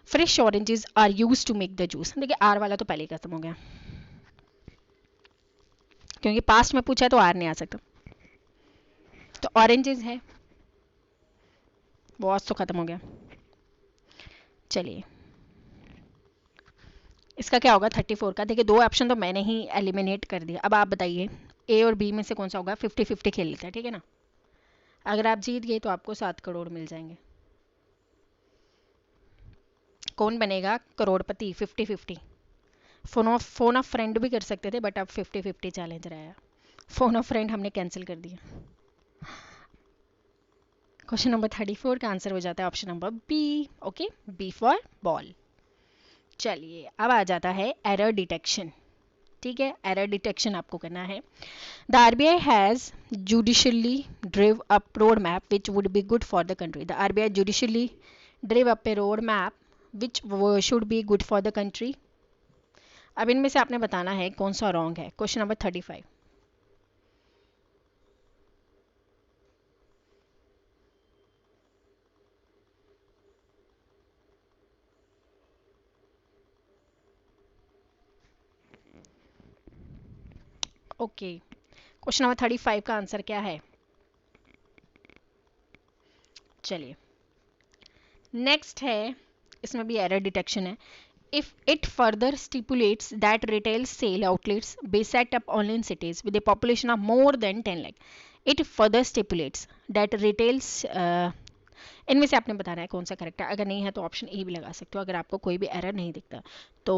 Speaker 1: Fresh oranges are used to make the juice. देखिए आर वाला तो पहले ही खत्म हो गया, क्योंकि पास्ट में पूछा है तो आर नहीं आ सकता। तो ऑरेंजेस है, वॉज तो खत्म हो गया। चलिए इसका क्या होगा 34 का। देखिए दो ऑप्शन तो मैंने ही एलिमिनेट कर दिया। अब आप बताइए ए और बी में से कौन सा होगा। 50-50 खेल लेते हैं, ठीक है ना। अगर आप जीत गए तो आपको 7 करोड़ मिल जाएंगे। कौन बनेगा करोड़पति 50-50। फोन ऑफ फ्रेंड भी कर सकते थे बट अब 50-50 चैलेंज रहा है। फोन ऑफ फ्रेंड हमने कैंसिल कर दिया। क्वेश्चन नंबर 34 का आंसर हो जाता है option number B. Okay, B for ball. चलिए अब आ जाता है एरर डिटेक्शन। ठीक है, एरर डिटेक्शन आपको करना है। The RBI has judicially drive up road map which would be good for the country. The RBI judicially drive up a road map which should be good for the country. अब इनमें से आपने बताना है कौन सा रॉन्ग है। Question number 35। Okay, question number 35 का आंसर क्या है। चलिए नेक्स्ट है, इसमें भी एरर डिटेक्शन है। If it further stipulates that retail sale outlets be set up only in cities with a population of more than 10 lakh, it further stipulates that retails इनमें से आपने बताना है कौन सा करेक्ट है। अगर नहीं है तो ऑप्शन ए भी लगा सकते हो। अगर आपको कोई भी एरर नहीं दिखता तो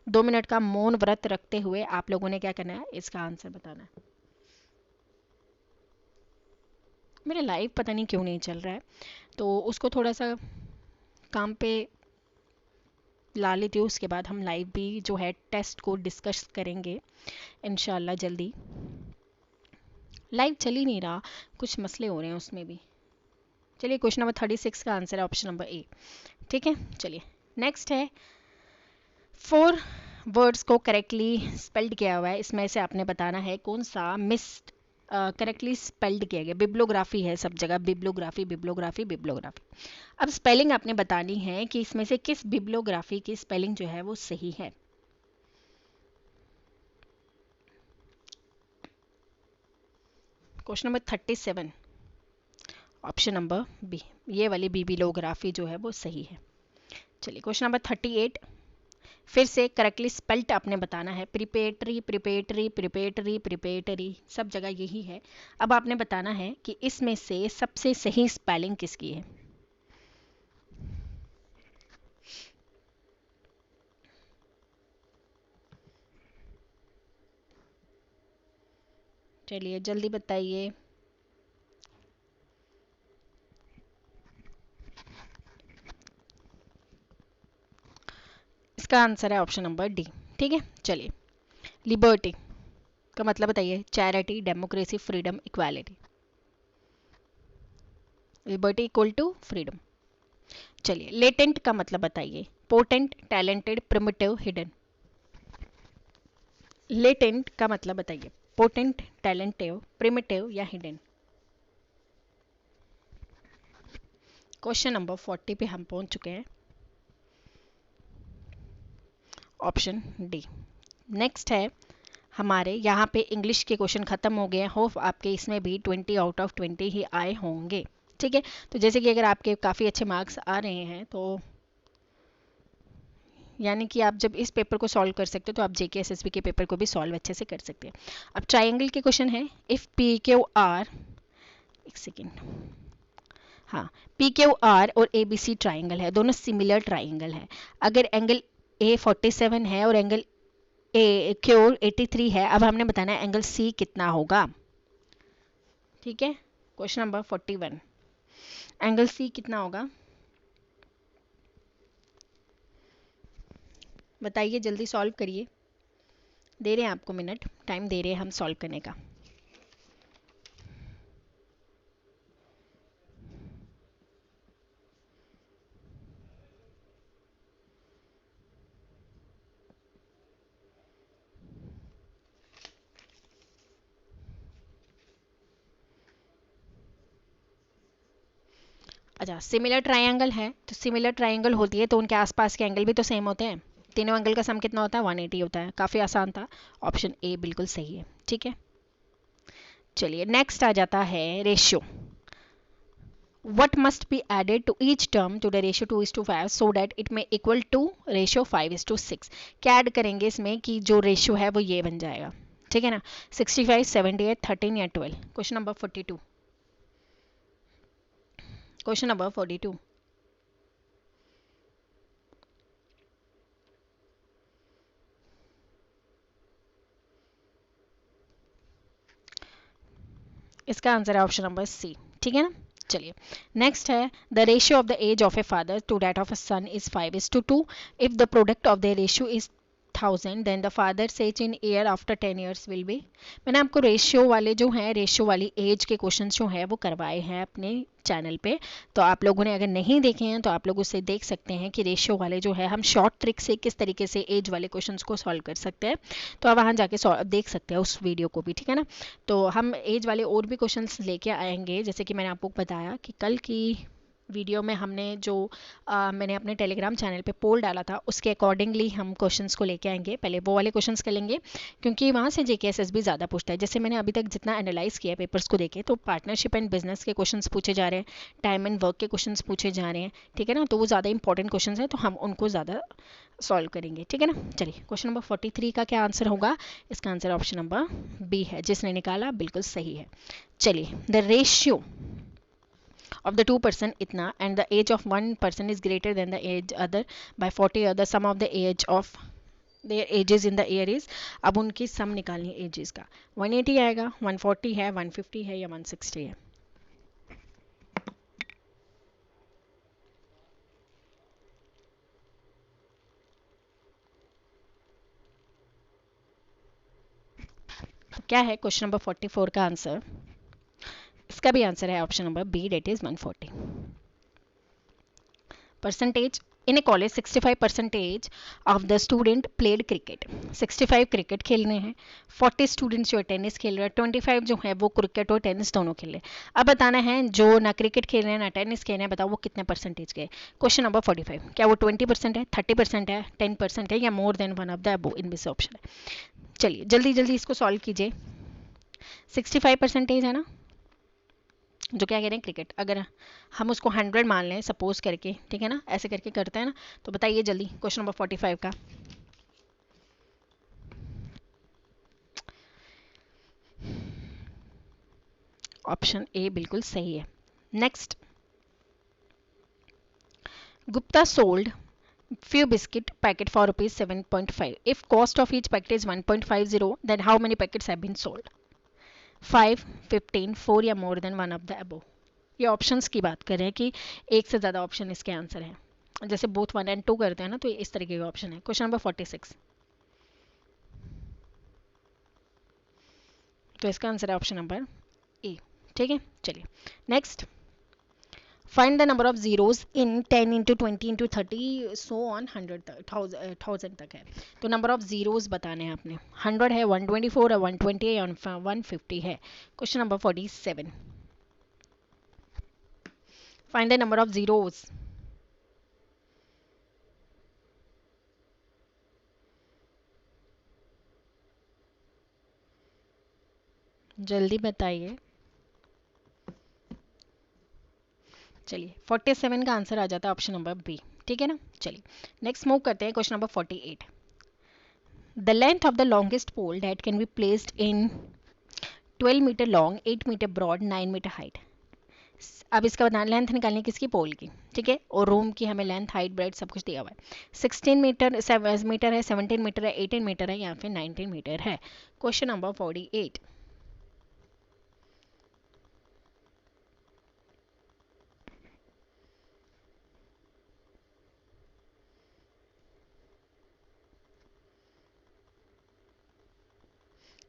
Speaker 1: 2 मिनट का मौन व्रत रखते हुए आप लोगों ने क्या करना है, इसका आंसर बताना है। मेरा लाइव पता नहीं क्यों नहीं चल रहा है, तो उसको थोड़ा सा काम पे ला लेती हूँ। उसके बाद हम लाइव भी जो है टेस्ट को डिस्कस करेंगे इंशाल्लाह जल्दी। लाइव चल ही नहीं रहा, कुछ मसले हो रहे हैं उसमें भी। चलिए क्वेश्चन नंबर 36 का आंसर है ऑप्शन नंबर ए। ठीक है, चलिए नेक्स्ट है 4 वर्ड्स को करेक्टली स्पेल्ड किया हुआ है। इसमें से आपने बताना है कौन सा मिस्ड करेक्टली स्पेल्ड किया गया। बिब्लोग्राफी है सब जगह, बिब्लोग्राफी बिब्लोग्राफी बिब्लोग्राफी। अब स्पेलिंग आपने बतानी है कि इसमें से किस बिब्लोग्राफी की स्पेलिंग जो है वो सही है। Question number 37 option number B, ये वाली बिब्लोग्राफी जो है वो सही है। चलिए क्वेश्चन नंबर 38 फिर से करेक्टली स्पेल्ट आपने बताना है। प्रिपेटरी प्रिपेटरी प्रिपेटरी प्रिपेटरी सब जगह यही है। अब आपने बताना है कि इसमें से सबसे सही स्पेलिंग किसकी है। चलिए जल्दी बताइए। इसका आंसर है ऑप्शन नंबर डी। ठीक है, चलिए लिबर्टी का मतलब बताइए। Charity, democracy, freedom, equality. Liberty equal to freedom. चलिए लेटेंट का मतलब बताइए। Potent, talented, primitive, hidden. Latent का मतलब बताइए। पोटेंट, टैलेंटिव, प्रिमिटिव या हिडन। क्वेश्चन नंबर 40 पे हम पहुंच चुके हैं, ऑप्शन डी। नेक्स्ट है हमारे यहाँ पे इंग्लिश के क्वेश्चन खत्म हो गए हैं। होप आपके इसमें भी 20 आउट ऑफ 20 ही आए होंगे। ठीक है, तो जैसे कि अगर आपके काफ़ी अच्छे मार्क्स आ रहे हैं तो यानी कि आप जब इस पेपर को सॉल्व कर सकते हो तो आप जेके एसएसबी के पेपर को भी सॉल्व अच्छे से कर सकते हैं। अब ट्राइंगल के क्वेश्चन है। इफ पी क्यू आर, एक सेकेंड, हाँ, पी क्यू आर और ए बी सी ट्राइंगल है, दोनों सिमिलर ट्राइंगल है। अगर एंगल ए 47 है और एंगल ए क्यू 83 है, अब हमने बताना है एंगल सी कितना होगा। ठीक है, क्वेश्चन नंबर 41, एंगल सी कितना होगा बताइए, जल्दी सॉल्व करिए। दे रहे हैं आपको मिनट, टाइम दे रहे हैं हम सॉल्व करने का। अच्छा, सिमिलर ट्रायंगल है तो सिमिलर ट्रायंगल होती है तो उनके आसपास के एंगल भी तो सेम होते हैं। तीनों एंगल का सम कितना होता है? 180 होता है। काफ़ी आसान था, ऑप्शन ए बिल्कुल सही है। ठीक है, चलिए नेक्स्ट आ जाता है ratio. What must be added to each term to the ratio 2:5 so that it may equal to ratio 5:6? क्या ऐड करेंगे इसमें कि जो रेशियो है वो ये बन जाएगा। ठीक है ना, 65, 78, 13 या 12। क्वेश्चन नंबर 42, क्वेश्चन नंबर 42, इसका आंसर है ऑप्शन नंबर सी। ठीक है ना, चलिए नेक्स्ट है the ratio of the age of a father to that of a son is 5:2। If the product of the ratio is 1000 then the father age in year after 10 years will be. मैंने आपको रेशियो वाले जो हैं, रेशियो वाली एज के क्वेश्चन जो हैं वो करवाए हैं अपने चैनल पे, तो आप लोगों ने अगर नहीं देखे हैं तो आप लोग उससे देख सकते हैं कि रेशियो वाले जो है हम शॉर्ट ट्रिक से किस तरीके से एज वाले क्वेश्चंस को सॉल्व कर सकते हैं। तो आप वहाँ जाके देख सकते हैं उस वीडियो को भी। ठीक है ना, तो हम एज वाले और भी क्वेश्चंस लेके आएंगे। जैसे कि मैंने आपको बताया कि कल की वीडियो में हमने जो मैंने अपने टेलीग्राम चैनल पे पोल डाला था उसके अकॉर्डिंगली हम क्वेश्चंस को लेके आएंगे। पहले वो वाले क्वेश्चंस कर लेंगे क्योंकि वहाँ से जेके एसएसबी ज़्यादा पूछता है। जैसे मैंने अभी तक जितना एनालाइज किया पेपर्स को देखे तो पार्टनरशिप एंड बिजनेस के क्वेश्चंस पूछे जा रहे हैं, टाइम एंड वर्क के क्वेश्चंस पूछे जा रहे हैं। ठीक है ना, तो वो ज़्यादा इंपॉर्टेंट क्वेश्चंस हैं तो हम उनको ज़्यादा सॉल्व करेंगे। ठीक है ना, चलिए क्वेश्चन नंबर 43 का क्या आंसर होगा? इसका आंसर ऑप्शन नंबर बी है, जिसने निकाला बिल्कुल सही है। चलिए the ratio of the two person itna and the age of one person is greater than the age other by 40 or the sum of the age of their ages in the year is। अब उनकी सम निकालनी है एजेस का। 180 आएगा, 140 है, 150 है या 160 है। तो क्या है क्वेश्चन नंबर 44 का आंसर? इसका भी आंसर है option number B, that is 140। Percentage in a college 65% of the student played cricket. 65 cricket खेलने हैं, 40 स्टूडेंट्स जो टेनिस खेल रहे हैं, 25 जो है वो क्रिकेट और टेनिस दोनों खेल रहे हैं। अब बताना है जो ना क्रिकेट खेल रहे हैं ना टेनिस खेल रहे हैं, बताओ वो कितने परसेंटेज के। क्वेश्चन नंबर 45, क्या वो 20% है, 30% है, 10% है या more than one of the above इनमें से ऑप्शन है। चलिए जल्दी जल्दी इसको सॉल्व कीजिए। 65% है ना, जो क्या कह रहे हैं क्रिकेट, अगर हम उसको 100 मान लें सपोज करके, ठीक है ना, ऐसे करके करते हैं ना, तो बताइए जल्दी क्वेश्चन नंबर 45 का। ऑप्शन ए बिल्कुल सही है। Next, Gupta sold few biscuit packet for rupees 7.5. If cost of each packet is 1.50, then how many packets have been sold? 5, 15, 4 या more than one of the above। ये ऑप्शंस की बात कर रहे हैं कि एक से ज़्यादा ऑप्शन इसके आंसर हैं। जैसे बोथ 1 एंड 2 करते हैं ना, तो इस तरीके का ऑप्शन है। क्वेश्चन नंबर 46, तो इसका आंसर है ऑप्शन नंबर ए। ठीक है, चलिए next, Find the number of zeros in 10 into 20 into 30 so on 100 तक है। तो नंबर ऑफ जीरोस बताने हैं आपने। 100 है, 124 है, 120 है, 150 है। Question number 47, find the number of zeros. जल्दी बताइए। चलिए 47 का आंसर आ जाता है ऑप्शन नंबर बी। ठीक है ना। चलिए नेक्स्ट मूव करते हैं question number 48। The length of the longest pole that can be placed in 12 metre long, 8 metre broad, 9 metre height. अब इसका बताना, लेंथ निकालनी है किसकी, पोल की। ठीक है, और रूम की हमें लेंथ, हाइट, ब्रेड सब कुछ दिया हुआ है। 16 मीटर मीटर है, 17 मीटर है, 18 मीटर है, या फिर 19 मीटर है। Question number 48।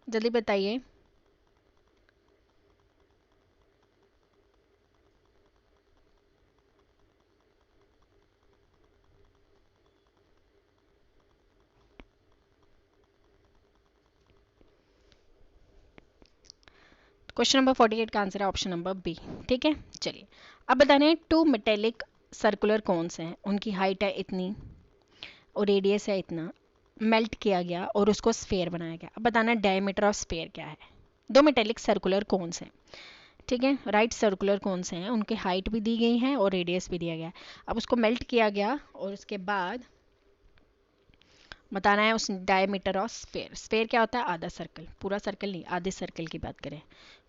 Speaker 1: जल्दी बताइए। क्वेश्चन नंबर 48 का आंसर है ऑप्शन नंबर बी। ठीक है। चलिए अब बताने हैं, टू मेटेलिक सर्कुलर कोन्स हैं, उनकी हाइट है इतनी और रेडियस है इतना, मेल्ट किया गया और उसको स्फेयर बनाया गया। अब बताना है डायमीटर ऑफ स्फेयर क्या है। दो मेटेलिक सर्कुलर कोन्स हैं, ठीक है, राइट सर्कुलर कोन्स हैं, उनकी हाइट भी दी गई है और रेडियस भी दिया गया है। अब उसको मेल्ट किया गया और उसके बाद बताना है उस डायमीटर ऑफ स्फेयर। स्फेयर क्या होता है, आधा सर्कल, पूरा सर्कल नहीं, आधे सर्कल की बात करें।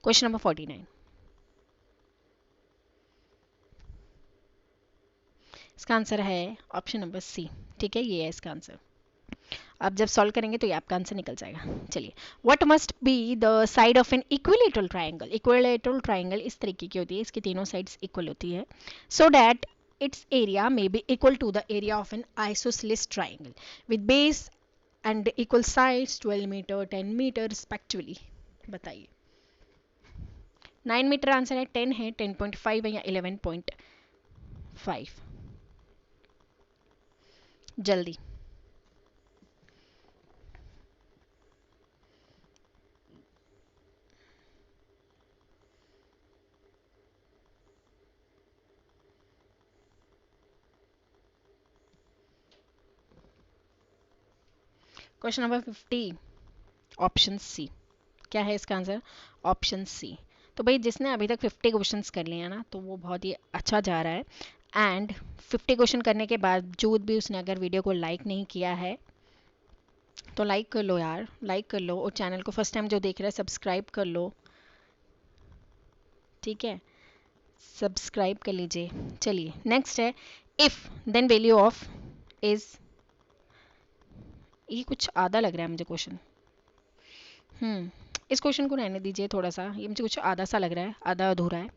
Speaker 1: क्वेश्चन नंबर 49, इसका आंसर है ऑप्शन नंबर सी। ठीक है, ये है इसका आंसर। आप जब सॉल्व करेंगे तो ये आपका आंसर निकल जाएगा। चलिए, what must be the side of an equilateral triangle. Equilateral triangle इस तरीके की होती है, इसकी तीनों साइड्स इक्वल होती है, so that its area may be equal to the area of an isosceles triangle with base and equal sides 12 meter 10 meter respectively। बताइए। 9 मीटर आंसर है, 10 है, 10.5 है, या 11.5। जल्दी। Question number 50, option C. क्या है इसका आंसर, ऑप्शन सी। तो भाई जिसने अभी तक 50 क्वेश्चंस कर लिए हैं ना, तो वो बहुत ही अच्छा जा रहा है। एंड 50 क्वेश्चन करने के बावजूद भी उसने अगर वीडियो को लाइक नहीं किया है तो लाइक कर लो यार, लाइक कर लो, और चैनल को फर्स्ट टाइम जो देख रहा है सब्सक्राइब कर लो। ठीक है, सब्सक्राइब कर लीजिए। चलिए नेक्स्ट है, if then value of is, ये कुछ आधा लग रहा है मुझे क्वेश्चन। इस क्वेश्चन को रहने दीजिए थोड़ा सा, ये मुझे कुछ आधा सा लग रहा है, आधा अधूरा है।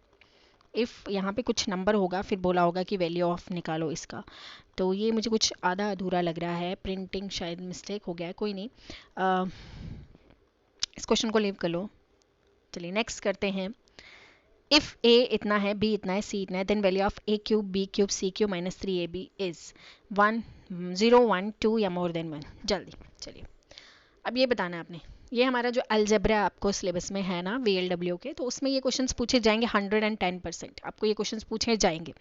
Speaker 1: इफ़ यहाँ पे कुछ नंबर होगा फिर बोला होगा कि वैल्यू ऑफ निकालो इसका, तो ये मुझे कुछ आधा अधूरा लग रहा है, प्रिंटिंग शायद मिस्टेक हो गया है, कोई नहीं, इस क्वेश्चन को लीव कर लो। चलिए नेक्स्ट करते हैं, इफ़ ए इतना है, बी इतना है, सी इतना है, then value of a cube b cube c cube minus 3ab is 1 0 1 2 या मोर देन 1। जल्दी। चलिए अब ये बताना है आपने, ये हमारा जो अलजेब्रा आपको सिलेबस में है ना VLW के, तो उसमें ये क्वेश्चंस पूछे जाएंगे 110%। आपको ये क्वेश्चंस पूछे जाएंगे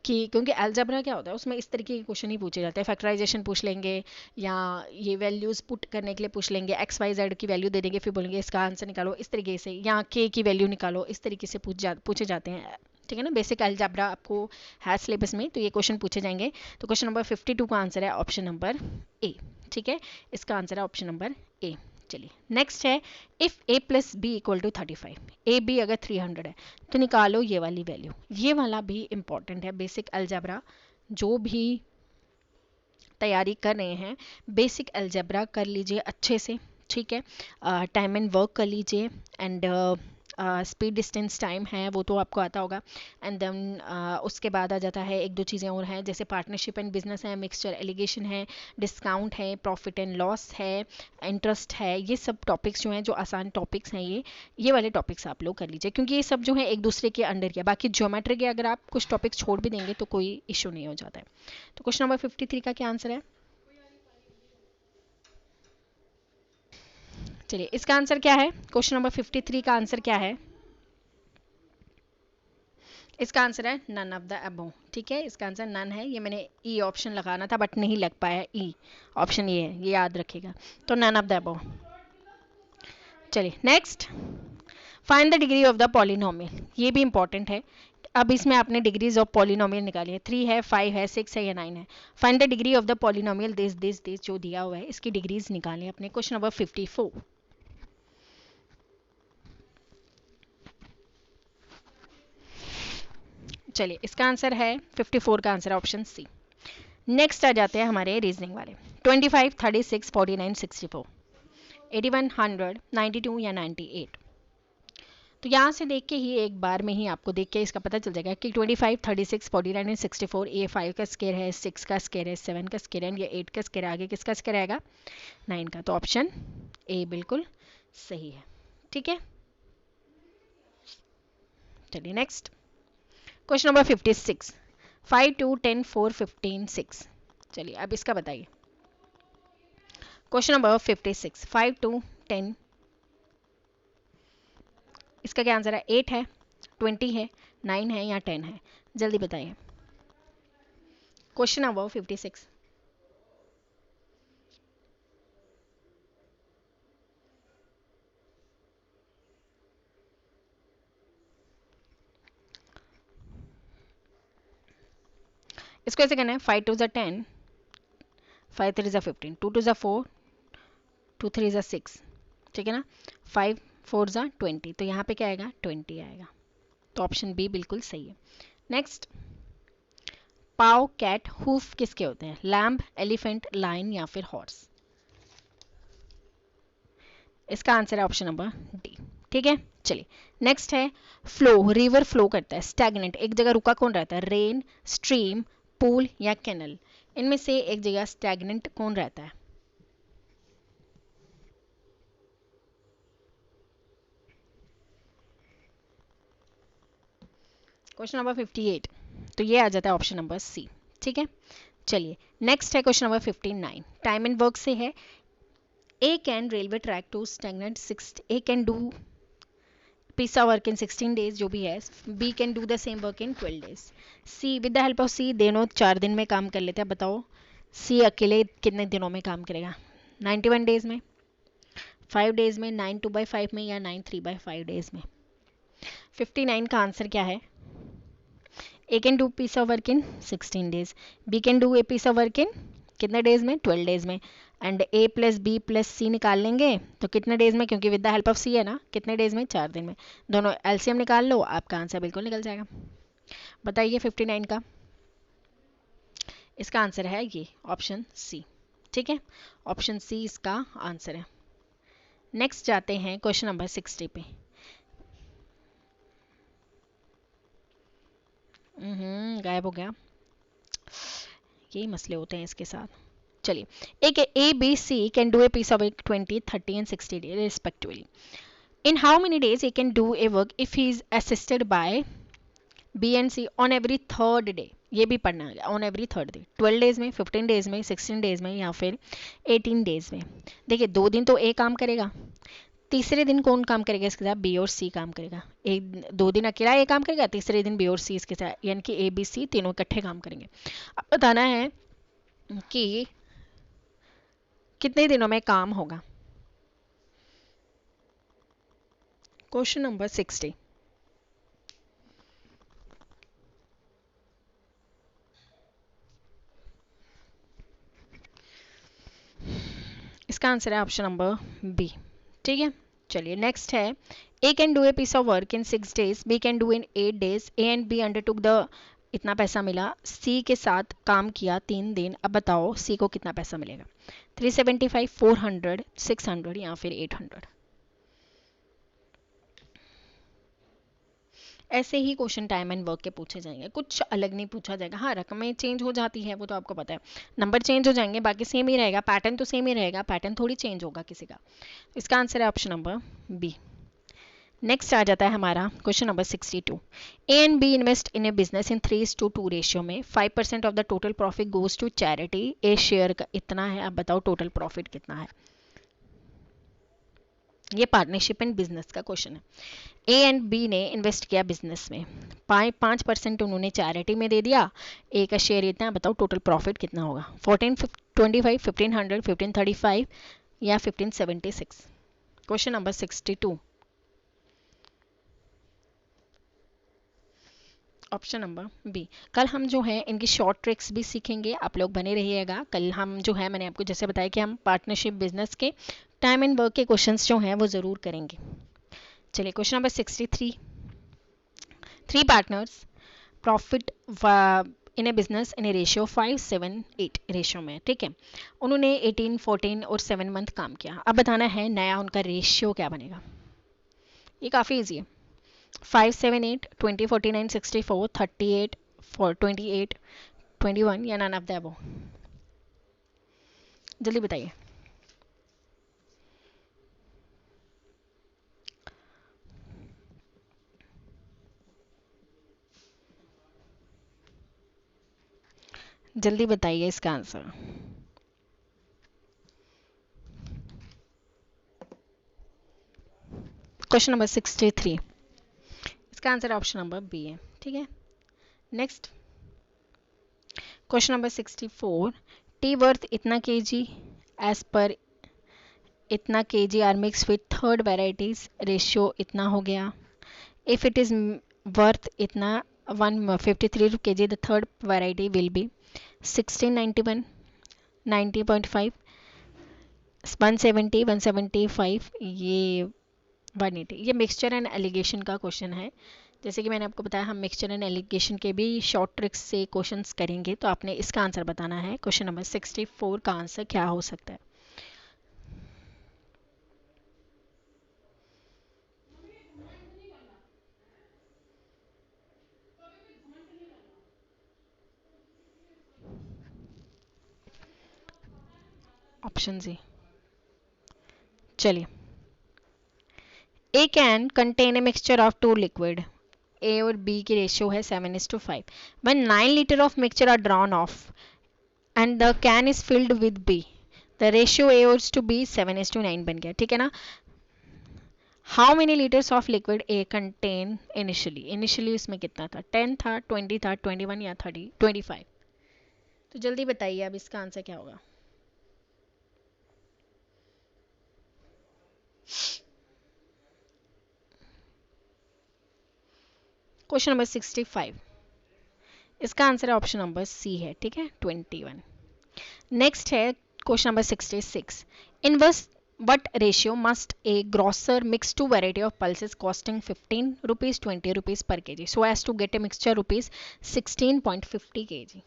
Speaker 1: कि क्योंकि अलजेब्रा क्या होता है, उसमें इस तरीके के क्वेश्चन ही पूछे जाते हैं। फैक्टराइजेशन पूछ लेंगे, या ये वैल्यूज पुट करने के लिए पूछ लेंगे, XYZ की वैल्यू दे देंगे, फिर बोलेंगे इसका आंसर निकालो इस तरीके से, या K की वैल्यू निकालो, इस तरीके से पूछे जाते हैं। ठीक है ना, बेसिक अलजेब्रा आपको है सिलेबस में, तो ये क्वेश्चन पूछे जाएंगे। तो क्वेश्चन नंबर 52 का आंसर है ऑप्शन नंबर ए। ठीक है, इसका आंसर है ऑप्शन नंबर ए। चलिए नेक्स्ट है, if a plus B equal to 35, A B अगर 300 है तो निकालो ये वाली वैल्यू। ये वाला भी इंपॉर्टेंट है, बेसिक अलजेब्रा जो भी तैयारी कर रहे हैं, बेसिक अलजेब्रा कर लीजिए अच्छे से। ठीक है, टाइम एंड वर्क कर लीजिए, एंड स्पीड डिस्टेंस टाइम है वो तो आपको आता होगा। एंड देन उसके बाद आ जाता है एक दो चीज़ें और हैं, जैसे पार्टनरशिप एंड बिजनेस है, मिक्सचर एलिगेशन है, डिस्काउंट है, प्रॉफिट एंड लॉस है, इंटरेस्ट है। ये सब टॉपिक्स जो हैं, जो आसान टॉपिक्स हैं, ये वाले टॉपिक्स आप लोग कर लीजिए, क्योंकि ये सब जो है एक दूसरे के अंडर के। बाकी ज्योमेट्री के अगर आप कुछ टॉपिक्स छोड़ भी देंगे तो कोई इशू नहीं हो जाता है। तो क्वेश्चन नंबर 53 का क्या आंसर है? चलिए, इसका आंसर क्या है? क्वेश्चन नंबर 53 का आंसर क्या है? इसका आंसर है नन ऑफ द अबव। ठीक है, इसका आंसर नन है। ये मैंने ई ऑप्शन लगाना था बट नहीं लग पाया। ई ऑप्शन ये है, ये याद रखिएगा। तो नन ऑफ द अबव। चलिए next, find the degree of the polynomial. ये भी इंपॉर्टेंट है। अब इसमें आपने डिग्रीज ऑफ पॉलिनोमियल निकाली है। 3 है, 5 है, 6 है या 9 है। Find the degree of the polynomial this जो दिया हुआ है, इसकी डिग्रीज निकालें अपने। Question number 54। चलिए, इसका आंसर है 54 का आंसर है ऑप्शन सी। नेक्स्ट आ जाते हैं हमारे रीजनिंग वाले। 25, 36, 49, 64, 81, 100, 92 या 98। तो यहाँ से देख के ही एक बार में ही आपको देख के इसका पता चल जाएगा कि 25, 36, 49 एंड 64, ये 5 का स्केयर है, 6 का स्केयर है, 7 का स्केयर है, ये 8 का स्केयर है। आगे किसका स्केयर आएगा? 9 का। तो ऑप्शन ए बिल्कुल सही है। ठीक है, चलिए नेक्स्ट, क्वेश्चन नंबर 56। 5, 2, 10, 4, 15, 6। चलिए अब इसका बताइए। क्वेश्चन नंबर 56, 5, 2, 10, इसका क्या आंसर है? 8 है, 20 है, 9 है या 10 है? जल्दी बताइए। Question number 56। इसको ऐसे करना है, 5 2 ज़ा 10, 5 3 ज़ा 15, 2 2 ज़ा 4, 2 3 ज़ा 6। ठीक है ना? 5 4 ज़ा 20, तो यहाँ पे क्या आएगा? 20 आएगा। तो ऑप्शन बी बिल्कुल सही है। नेक्स्ट, पाव, कैट, हूफ किसके होते हैं? लैम्ब, एलिफेंट, लायन या फिर हॉर्स? इसका आंसर है ऑप्शन नंबर डी। ठीक है, चलिए नेक्स्ट है, फ्लो, रिवर फ्लो करता है, स्टैग्नेंट एक जगह रुका कौन रहता है? रेन, स्ट्रीम, पूल या कैनल? इनमें से एक जगह स्टैग्नेंट कौन रहता है? क्वेश्चन नंबर 58, तो ये आ जाता है ऑप्शन नंबर सी। ठीक है, चलिए नेक्स्ट है question number 59। Time and work से है। A can railway track to stagnant 6, A can do piece of work in 16 days जो भी है। B can do the same work in 12 days. C with the help of C दोनों 4 दिन में काम कर लेते हैं। बताओ C अकेले कितने दिनों में काम करेगा? 91 डेज में, 5 डेज में, 9 2/5 में या 9 3/5 डेज में? 59 का आंसर क्या है? A can do piece of work in 16 days. B can do a piece of work in कितने डेज में? 12 डेज में। And A plus B plus C निकाल लेंगे तो कितने डेज में? क्योंकि with the help of C है ना, कितने डेज में? 4 दिन में। दोनों एलसीएम निकाल लो, आपका आंसर बिल्कुल निकल जाएगा। बताइए 59 का। इसका आंसर है ये ऑप्शन सी। ठीक है, ऑप्शन सी इसका आंसर है। नेक्स्ट जाते हैं क्वेश्चन नंबर 60 पे। गायब हो गया, यही मसले होते हैं इसके साथ। चलिए, एक A B C can do a piece of 20, 30 and 60 days respectively. In how many days he can do a work if he is assisted by B and C on every third day? ये भी पढ़ना है, on every third day। 12 days में, 15 डेज में, 16 डेज में या फिर 18 डेज में? देखिए 2 दिन तो A काम करेगा, तीसरे दिन कौन काम करेगा इसके साथ? B और C काम करेगा। एक 2 दिन अकेला A काम करेगा, तीसरे दिन B और C इसके साथ, यानी कि A B C तीनों इकट्ठे काम करेंगे। अब बताना है कि कितने दिनों में काम होगा। Question number 60। इसका आंसर है ऑप्शन नंबर बी। ठीक है, चलिए नेक्स्ट है, A can do a piece of work in 6 days, B can do in 8 days, A and B undertook the, इतना पैसा मिला, सी के साथ काम किया 3 दिन। अब बताओ सी को कितना पैसा मिलेगा? 375, 400, 600 या फिर 800? ऐसे ही क्वेश्चन टाइम एंड वर्क के पूछे जाएंगे, कुछ अलग नहीं पूछा जाएगा। हाँ, रकमें चेंज हो जाती है वो तो आपको पता है, नंबर चेंज हो जाएंगे, बाकी सेम ही रहेगा, पैटर्न तो सेम ही रहेगा, पैटर्न थोड़ी चेंज होगा किसी का। इसका आंसर है ऑप्शन नंबर बी। नेक्स्ट आ जाता है हमारा question number 62। A and B invest in a business in 3:2 ratio में 5% of the total profit goes to charity. A share का इतना है, आप बताओ टोटल प्रॉफिट कितना है। ये पार्टनरशिप एंड बिजनेस का क्वेश्चन है। ए एंड बी ने इन्वेस्ट किया बिजनेस में, 5% उन्होंने चैरिटी में दे दिया, ए का शेयर इतना, बताओ टोटल प्रॉफिट कितना होगा। 1425, 1500, 1535 या 1576। Question number 62, option number B. कल हम जो है इनकी शॉर्ट ट्रिक्स भी सीखेंगे, आप लोग बने रहिएगा। कल हम जो है, मैंने आपको जैसे बताया कि हम पार्टनरशिप बिजनेस के टाइम एंड वर्क के क्वेश्चंस जो हैं वो ज़रूर करेंगे। चलिए question number 63। Three partners profit in a business in A ratio 5-7-8 ratio में, ठीक है। उन्होंने 18, 14 और 7 मंथ काम किया। अब बताना है नया उनका रेशियो क्या बनेगा। ये काफ़ी ईजी है। 5-7-8, 20-49, 64, 38, 28, 21 या नन ऑफ द अबव। जल्दी बताइए। जल्दी बताइए इसका आंसर। क्वेश्चन नंबर 63, इसका आंसर ऑप्शन नंबर बी है, ठीक है। Next question number 64। Tea worth इतना केजी एज पर इतना KG are mix with third varieties, ratio इतना हो गया। इफ इट इज वर्थ इतना 153 kg, the third variety will be 1691, 90.5, 170, 175, ये 180। ये मिक्सचर एंड एलिगेशन का क्वेश्चन है। जैसे कि मैंने आपको बताया, हम मिक्सचर एंड एलिगेशन के भी शॉर्ट ट्रिक्स से क्वेश्चंस करेंगे, तो आपने इसका आंसर बताना है। क्वेश्चन नंबर 64 का आंसर क्या हो सकता है। Option C. चलिए, A can contain a mixture of two liquid, A और बी की रेशियो है 7:5। when 9 litre of mixture are drawn off and the can is filled with B, the ratio A और टू बी 7:9 बन गया, ठीक है ना। How many litres of liquid A contain initially, initially उसमें कितना था, 10 था, 20 था, 21 या 30, 25। तो जल्दी बताइए अब इसका आंसर क्या होगा। क्वेश्चन नंबर 65, इसका आंसर ऑप्शन नंबर सी है, ठीक है, 21। नेक्स्ट है question number 66। In what ratio must a grocer mix two variety of pulses costing 15 rupees 20 rupees per kg so as to get a mixture rupees 16.50 kg।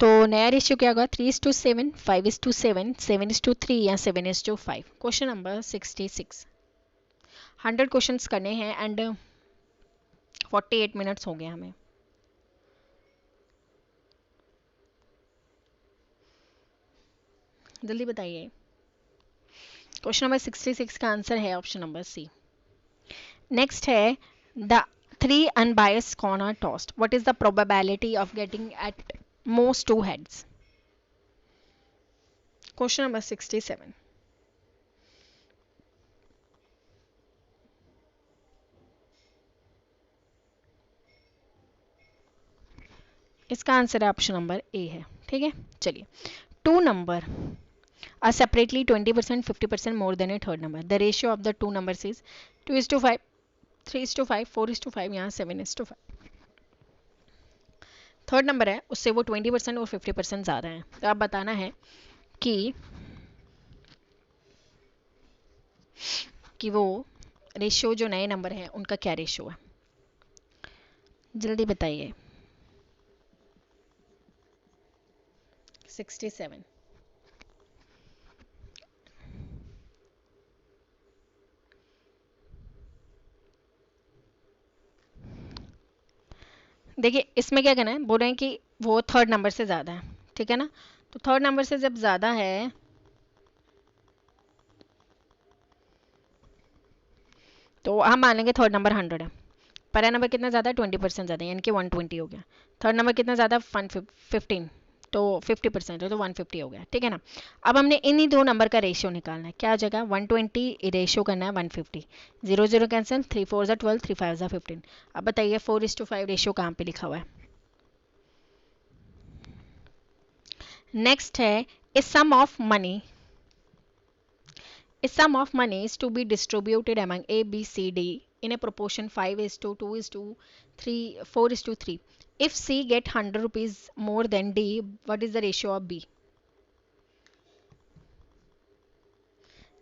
Speaker 1: तो नया रेशियो क्या होगा, 3:7, 5:7, 7:3 या 7:5। Question number 66। 100 क्वेश्चंस करने हैं एंड 48 मिनट्स हो गए हमें। जल्दी बताइए। क्वेश्चन नंबर 66 का आंसर है ऑप्शन नंबर सी। नेक्स्ट है the three unbiased corner toast, what is the probability of getting at most two heads. Question number 67। इसका आंसर है ऑप्शन नंबर ए है, ठीक है। चलिए, to number are separately 20%, 50% more than a third number. The ratio of the two numbers is 2:5, 3:5, 4:5 या 7:5। थर्ड नंबर है, उससे वो 20% और 50% ज़्यादा है। तो आप बताना है कि वो रेशियो जो नए नंबर है उनका क्या रेशियो है। जल्दी बताइए। 67। देखिए इसमें क्या करना है, बोल रहे हैं कि वो थर्ड नंबर से ज़्यादा है, ठीक है ना। तो थर्ड नंबर से जब ज़्यादा है तो हम मान लेंगे थर्ड नंबर 100 है, पहला नंबर कितना ज़्यादा है, 20% ज़्यादा है, यानी कि 120 हो गया। थर्ड नंबर कितना ज़्यादा, 115, तो 50% है तो 150 हो गया, ठीक है ना। अब हमने इन्हीं दो नंबर का रेशियो निकालना है, क्या हो जाएगा, 120 रेशियो करना है 150, 0 0 कैंसिल, 3 4 ज़ा 12, 3 5 ज़ा 15। अब बताइए 4:5 रेशियो कहाँ पे लिखा हुआ है। नेक्स्ट है, a sum of money, a sum of money is to be distributed among A, B, C, D in a proportion 5:2:3, 4:3. If C get 100 rupees more than D, what is the ratio of B?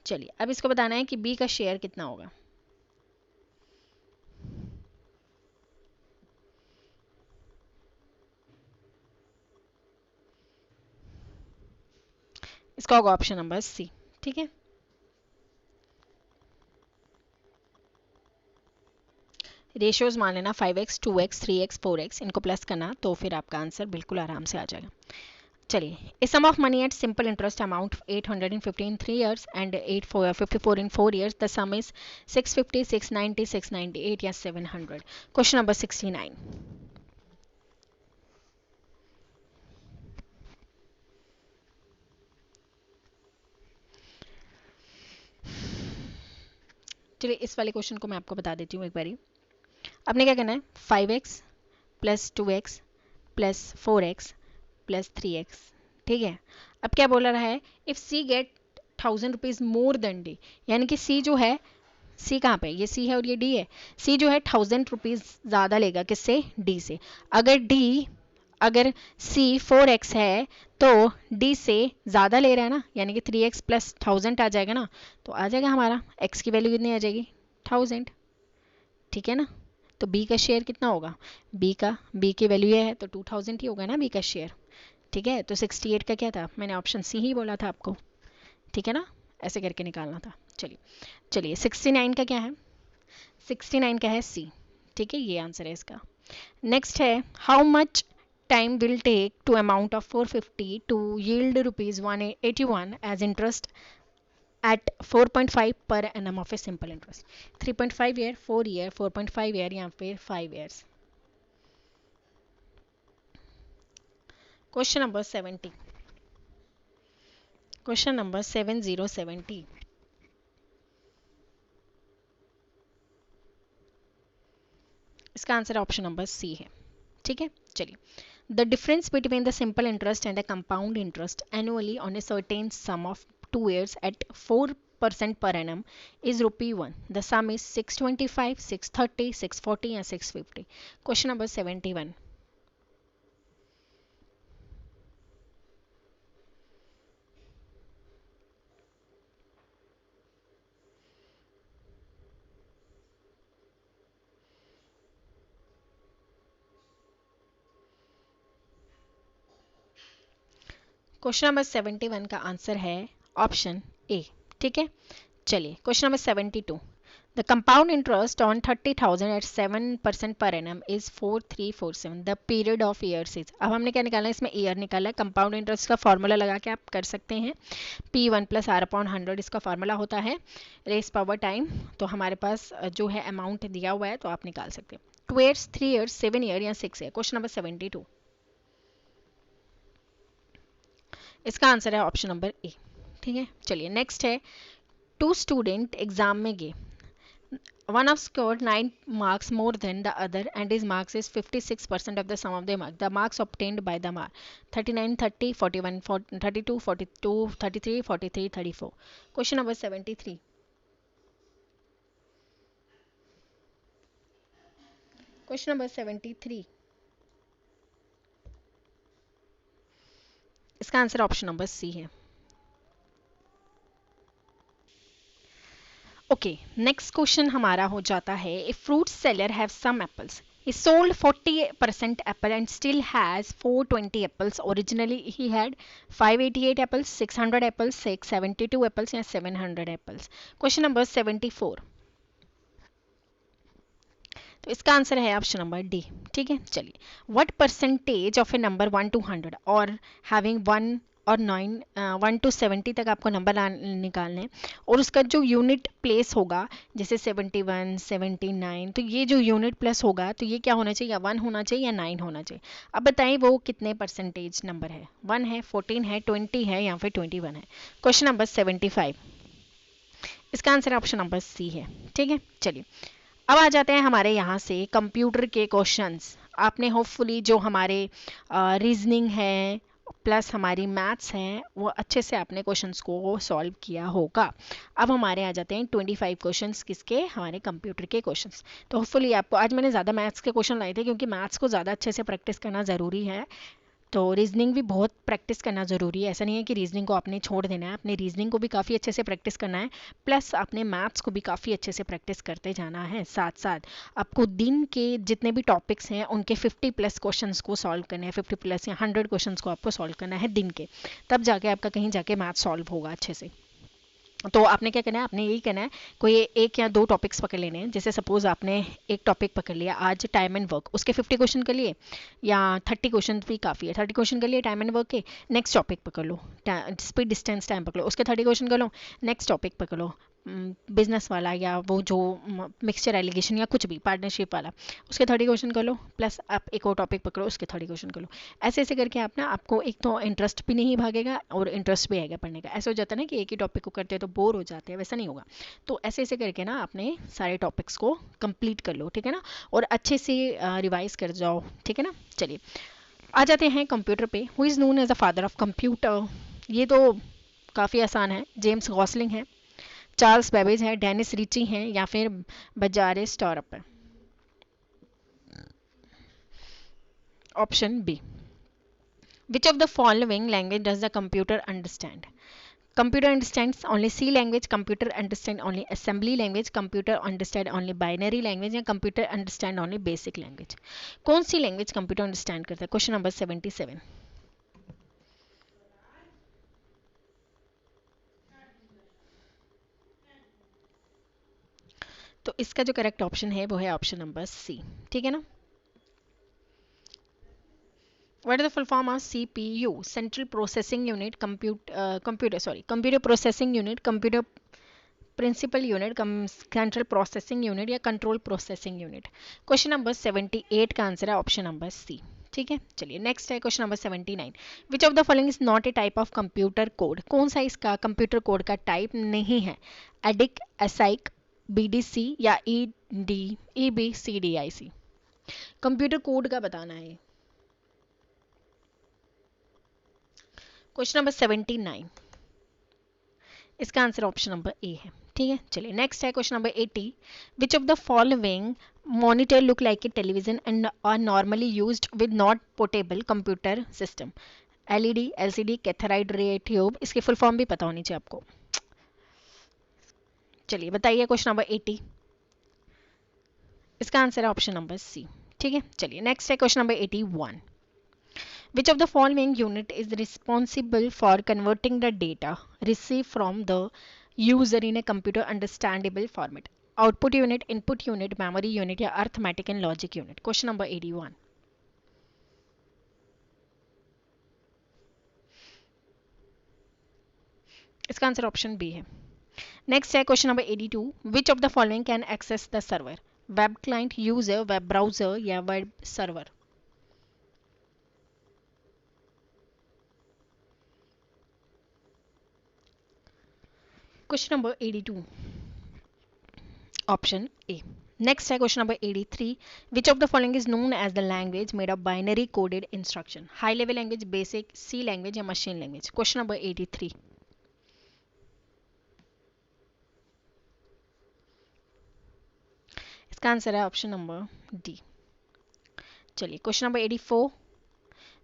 Speaker 1: चलिए अब इसको बताना है कि B का शेयर कितना होगा। इसका होगा ऑप्शन नंबर सी, ठीक है। रेशियोज मान लेना 5x 2x 3x 4x, इनको प्लस करना तो फिर आपका आंसर बिल्कुल आराम से आ जाएगा। चलिए, a sum of money at simple interest amount 850 in 3 years and 854 in 4 years, the sum is 650 690 698 या 700। Question number 69। चलिए इस वाले क्वेश्चन को मैं आपको बता देती हूँ एक बारी। आपने क्या करना है, 5x plus 2x plus 4x plus 3x, ठीक है। अब क्या बोला रहा है, if C get 1000 rupees more than D, यानी कि सी जो है, सी कहाँ पे, ये सी है और ये डी है। सी जो है 1000 रुपीज ज़्यादा लेगा किससे, डी से। अगर सी 4x है तो डी से ज़्यादा ले रहा है ना, यानी कि 3x प्लस 1000 आ जाएगा ना, तो आ जाएगा हमारा x की वैल्यू कितनी आ जाएगी, 1000, ठीक है ना। तो b का शेयर कितना होगा, b की वैल्यू ये है तो 2000 ही होगा ना b का शेयर, ठीक है। तो 68 का क्या था, मैंने ऑप्शन सी ही बोला था आपको, ठीक है ना, ऐसे करके निकालना था। चलिए चलिए 69 का क्या है, 69 का है सी, ठीक है, ये आंसर है इसका। नेक्स्ट है, how much time will take to amount of 450 to yield rupees 181 as interest at 4.5 per annum of a simple interest। 3.5 year, 4 year, 4.5 year या फिर 5 years. Question number 70, question number 7070। इसका आंसर ऑप्शन नंबर सी है, ठीक है। चलिए, the difference between the simple interest and the compound interest annually on a certain some of 2 years at 4% per annum is ₹1। The sum is 625, 630, 640 या 650। Question number 71। क्वेश्चन नंबर 71 का आंसर है ऑप्शन ए, ठीक है। चलिए question number 72। The compound interest on 30,000 at 7% per annum is 4347। The period of years is, अब हमने क्या निकालना है, इसमें ईयर निकाला है। कंपाउंड इंटरेस्ट का फॉर्मूला लगा के आप कर सकते हैं, P1 प्लस आर अपॉन 100 इसका फॉर्मूला होता है, रेस पावर टाइम। तो हमारे पास जो है अमाउंट दिया हुआ है तो आप निकाल सकते हैं, 2 ईयर्स 3 ईयर्स 7 ईयर या 6 ईयर। क्वेश्चन नंबर 72, इसका आंसर है ऑप्शन नंबर ए, ठीक है। चलिए नेक्स्ट है, टू स्टूडेंट एग्जाम में गए, one of scored 9 marks more than the other and his marks is 56% of the sum of their marks. The marks obtained by the mark 39 30 41 40, 32 42 33 43 34। question number 73, question number 73, इसका आंसर ऑप्शन नंबर सी है। ओके, नेक्स्ट क्वेश्चन हमारा हो जाता है, a fruit seller have some apples, he sold 40% apple and still has 420 apples। originally he had 588 apples, 600 apples, 672 apples या 700 apples। question number 74, तो इसका आंसर है ऑप्शन नंबर डी। ठीक है, चलिए, what percentage of A number 1 to 100 और हैविंग 1 और 9 1 to 70 तक आपको नंबर निकालने हैं, और उसका जो यूनिट प्लेस होगा जैसे 71 79, तो ये जो यूनिट प्लस होगा तो ये क्या होना चाहिए, या 1 होना चाहिए या 9 होना चाहिए। अब बताइए वो कितने परसेंटेज नंबर है, 1 है, 14 है, 20 है या फिर 21 है। क्वेश्चन नंबर 75, इसका आंसर ऑप्शन नंबर सी है। ठीक है, चलिए, अब आ जाते हैं हमारे यहाँ से कंप्यूटर के क्वेश्चंस। आपने होपफुली जो हमारे रीजनिंग है प्लस हमारी मैथ्स हैं वो अच्छे से आपने क्वेश्चंस को सॉल्व किया होगा। अब हमारे आ जाते हैं 25 क्वेश्चंस, किसके, हमारे कंप्यूटर के क्वेश्चंस। तो होपफुली आपको, आज मैंने ज़्यादा मैथ्स के क्वेश्चन लाए थे क्योंकि मैथ्स को ज़्यादा अच्छे से प्रैक्टिस करना ज़रूरी है। तो रीजनिंग भी बहुत प्रैक्टिस करना ज़रूरी है, ऐसा नहीं है कि रीजनिंग को आपने छोड़ देना है, अपने रीजनिंग को भी काफ़ी अच्छे से प्रैक्टिस करना है, प्लस अपने मैथ्स को भी काफ़ी अच्छे से प्रैक्टिस करते जाना है। साथ साथ आपको दिन के जितने भी टॉपिक्स हैं उनके 50+ क्वेश्चंस को सॉल्व करने हैं, 50+ या 100 क्वेश्चंस को आपको सॉल्व करना है दिन के, तब जाके आपका कहीं जाके मैथ्स सॉल्व होगा अच्छे से। तो आपने क्या करना है, आपने यही करना है, कोई एक या दो टॉपिक्स पकड़ लेने हैं। जैसे सपोज आपने एक टॉपिक पकड़ लिया आज, टाइम एंड वर्क, उसके 50 क्वेश्चन कर लिए, या 30 क्वेश्चन भी काफ़ी है, 30 क्वेश्चन कर लिए टाइम एंड वर्क के। नेक्स्ट टॉपिक पकड़ लो, स्पीड डिस्टेंस टाइम पकड़ लो, उसके 30 क्वेश्चन कर लो। नेक्स्ट टॉपिक पकड़ लो बिजनेस वाला, या वो जो मिक्सचर एलिगेशन या कुछ भी पार्टनरशिप वाला, उसके 30 क्वेश्चन कर लो, प्लस आप एक और टॉपिक पकड़ो, उसके 30 क्वेश्चन कर लो। ऐसे ऐसे करके आप ना, आपको एक तो इंटरेस्ट भी नहीं भागेगा और इंटरेस्ट भी आएगा पढ़ने का। ऐसा हो जाता है ना कि एक ही टॉपिक को करते हैं तो बोर हो जाते हैं, वैसा नहीं होगा। तो ऐसे ऐसे करके ना आपने सारे टॉपिक्स को कंप्लीट कर लो, ठीक है ना, और अच्छे से रिवाइज कर जाओ, ठीक है ना। चलिए, आ जाते हैं कंप्यूटर पे। Who is known as the father of computer, ये तो काफ़ी आसान है, जेम्स गॉसलिंग है, चार्ल्स बेबेज है, डेनिस रिची हैं, या फिर बजारे स्टॉरअप है। Option B, which of the following language does the computer understand. Computer understands only C language, computer understand only assembly language, computer understand only binary language, या computer understand only basic language. कौन सी लैंग्वेज कंप्यूटर अंडरस्टैंड करता है। Question number 77। तो इसका जो करेक्ट ऑप्शन है वो है ऑप्शन नंबर सी, ठीक है ना। What is the full form of CPU? Central Processing Unit, Computer Processing Unit, Computer Principal Unit, Central Processing Unit या Control Processing Unit। Question number 78 का आंसर है ऑप्शन नंबर सी, ठीक है। चलिए, नेक्स्ट है question number 79। Which of the following is not A type of computer code. कौन सा इसका कंप्यूटर कोड का टाइप नहीं है। एडिक, एसाइक, बीडीसी या ईडी, ईबीसीडीआईसी। कंप्यूटर कोड का बताना है। क्वेश्चन नंबर 79, इसका आंसर ऑप्शन नंबर ए है, ठीक है। चलिए, नेक्स्ट है question number 80। Which of the following monitor look like a television and are normally used with not portable computer system. LED, LCD, cathode ray tube. इसकी फुल फॉर्म भी पता होनी चाहिए आपको। चलिए बताइए क्वेश्चन नंबर 80, इसका आंसर है ऑप्शन नंबर सी, ठीक है। चलिए, नेक्स्ट है question number 81। Which of the following unit is responsible for converting the data received from the user in a computer understandable format? Output unit, input unit, memory unit या arithmetic and logic unit? Question number 81. इसका आंसर ऑप्शन बी है। नेक्स्ट है question number 82। Which of the following can access the server? Web client, user, web browser या web server? Question number 82, option A. Next है question number 83। Which of the following is known as the language made of binary coded instruction. High level language, basic, C language या मशीन लैंग्वेज। क्वेश्चन नंबर 83, इसका आंसर है ऑप्शन नंबर डी। चलिए, question number 84।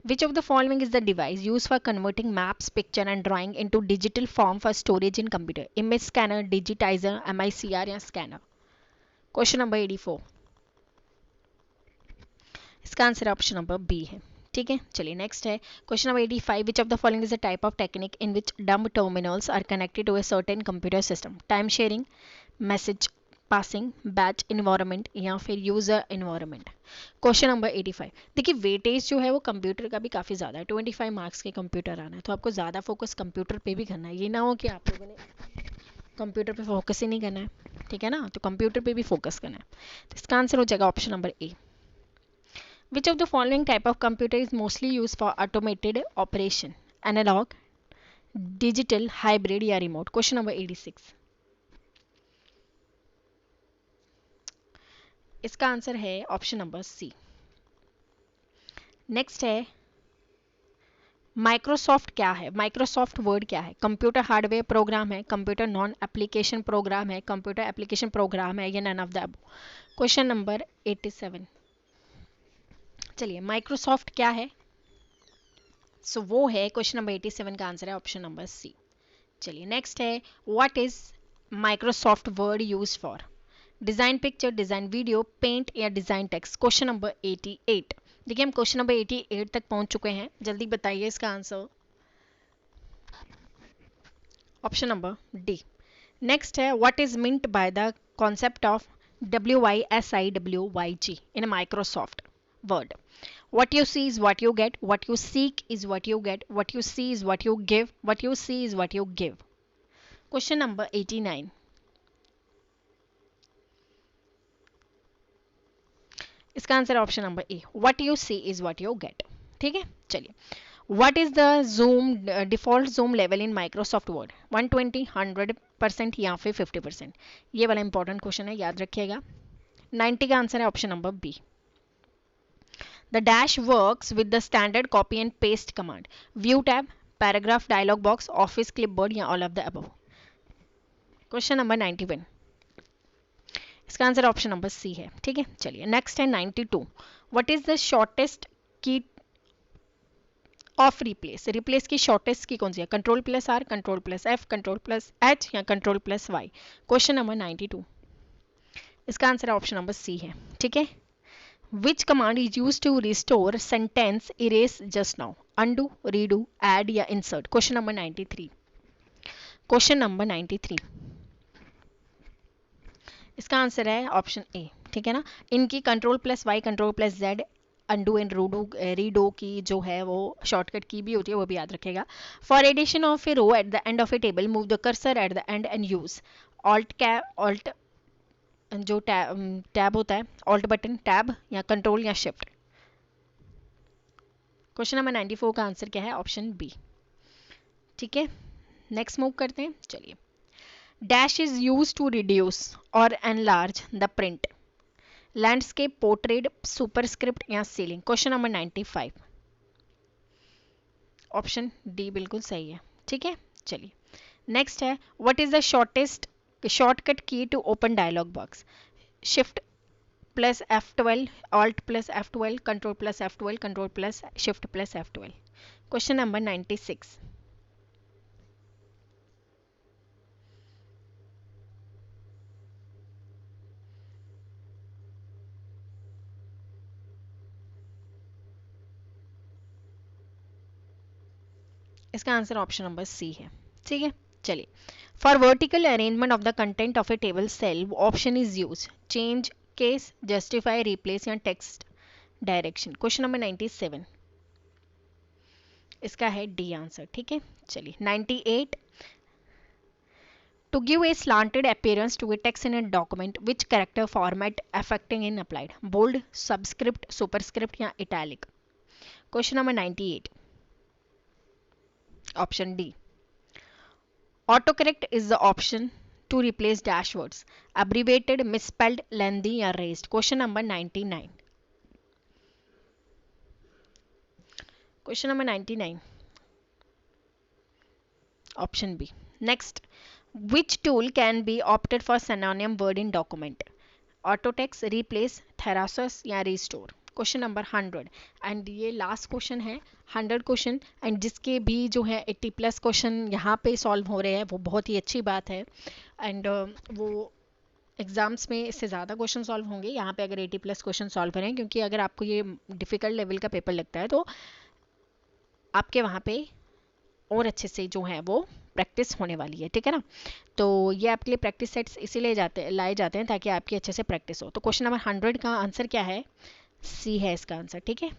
Speaker 1: Which of the following is the device used for converting maps, picture and drawing into digital form for storage in computer? Image scanner, digitizer, MICR या scanner? क्वेश्चन नंबर 84, इसका आंसर ऑप्शन नंबर बी है, ठीक है। चलिए, नेक्स्ट है question number 85। Which of the following is the type of technique in which dumb terminals are connected to a certain computer system. Time sharing, message passing, batch environment या फिर यूजर इन्वायरमेंट। Question number 85। देखिए वेटेज जो है वो कंप्यूटर का भी काफ़ी ज़्यादा है, 25 मार्क्स के कंप्यूटर आना है, तो आपको ज़्यादा फोकस कंप्यूटर पे भी करना है। ये ना हो कि आप लोगों ने कंप्यूटर पे फोकस ही नहीं करना है, ठीक है ना, तो कंप्यूटर पे भी फोकस करना है। तो इसका आंसर हो जाएगा option number A. Which of the following type of computer is mostly use for automated operation? Analogue, digital, hybrid या रिमोट। Question number 86। इसका आंसर है ऑप्शन नंबर सी। नेक्स्ट है माइक्रोसॉफ्ट क्या है? माइक्रोसॉफ्ट वर्ड क्या है? कंप्यूटर हार्डवेयर प्रोग्राम है, कंप्यूटर नॉन एप्लीकेशन प्रोग्राम है, कंप्यूटर एप्लीकेशन प्रोग्राम है, या none of the above. Question number 87। चलिए माइक्रोसॉफ्ट क्या है? सो वो है, क्वेश्चन नंबर 87 का आंसर है ऑप्शन नंबर सी। चलिए नेक्स्ट है what is Microsoft Word use for? Design picture, design video, paint या डिजाइन टेक्स्ट। Question number 88। देखिए हम क्वेश्चन नंबर 88 तक पहुंच चुके हैं, जल्दी बताइए इसका answer. Option number D. Next है what is meant by the concept of WYSIWYG in Microsoft Word? What you see is what you get, what you seek is what you get, what you see is what you give, what you see is what you give. Question number 89. इसका answer option number A, what you see is what you get. ठीक है, चलिए what is the zoom default zoom level in Microsoft Word? 120, 100% या फिर 50%? ये वाला इंपॉर्टेंट क्वेश्चन है, याद रखिएगा। 90 का आंसर है option number B. The dash works with the standard copy and paste command? View tab, paragraph dialog box, office clipboard या all of the above. Question number 91। इसका आंसर ऑप्शन नंबर सी है। ठीक है, चलिए नेक्स्ट है 92। What is the shortest key of replace? Replace key shortest key कौन सी है? Control plus R, control plus F, control plus H या control plus Y. Question number 92। इसका आंसर ऑप्शन नंबर सी है। ठीक है, which command is use to restore sentence erase just now? Undo, redo, add या insert. Question number 93। Question number 93। इसका आंसर है ऑप्शन ए। ठीक है ना, इनकी control plus Y, control plus Z, undo and redo की जो है वो शॉर्टकट की भी होती है, वो भी याद रखेगा। For addition of a row at the end of a table, move the cursor at the end and use alt जो टैब होता है, ऑल्ट बटन, टैब या कंट्रोल या शिफ्ट। क्वेश्चन नंबर 94 का आंसर क्या है? Option B. ठीक है, नेक्स्ट मूव करते हैं। चलिए dash is use to reduce और enlarge the print? Landscape, portrait, superscript या ceiling. Question number 95। Option D बिल्कुल सही है। ठीक है, चलिए नेक्स्ट है what is the shortest shortcut key to open dialog box? Shift plus F12, alt plus F12, control plus F12, control plus shift plus F12। Question number 96। इसका आंसर ऑप्शन नंबर सी है। ठीक है, चलिए for vertical arrangement of the content of a table cell option is use? Change, case, justify, replace या टेक्स्ट डायरेक्शन। Question number 97। इसका है डी आंसर। ठीक है, चलिए 98। To give a slanted appearance to a text in a document, which character format affecting in applied? bold, subscript, superscript या italic? Question number 98। Option D. autocorrect is the option to replace dash words, abbreviated, misspelled, lengthy या raised। Question number 99। Question number 99 option B. Next which tool can be opted for synonym word in document? autotext, replace, thesaurus या restore। क्वेश्चन नंबर 100 एंड ये लास्ट क्वेश्चन है 100 क्वेश्चन एंड जिसके भी जो है 80 प्लस क्वेश्चन यहाँ पे सॉल्व हो रहे हैं, वो बहुत ही अच्छी बात है। एंड वो एग्जाम्स में इससे ज़्यादा क्वेश्चन सॉल्व होंगे यहाँ पे अगर 80 प्लस क्वेश्चन सॉल्व करें, क्योंकि अगर आपको ये डिफ़िकल्ट लेवल का पेपर लगता है तो आपके वहाँ पे और अच्छे से जो है वो प्रैक्टिस होने वाली है, ठीक है ना। तो ये आपके लिए प्रैक्टिस सेट्स इसीलिए लाए जाते हैं ताकि आपकी अच्छे से प्रैक्टिस हो। तो क्वेश्चन नंबर 100 का आंसर क्या है? सी है इसका आंसर, ठीक है।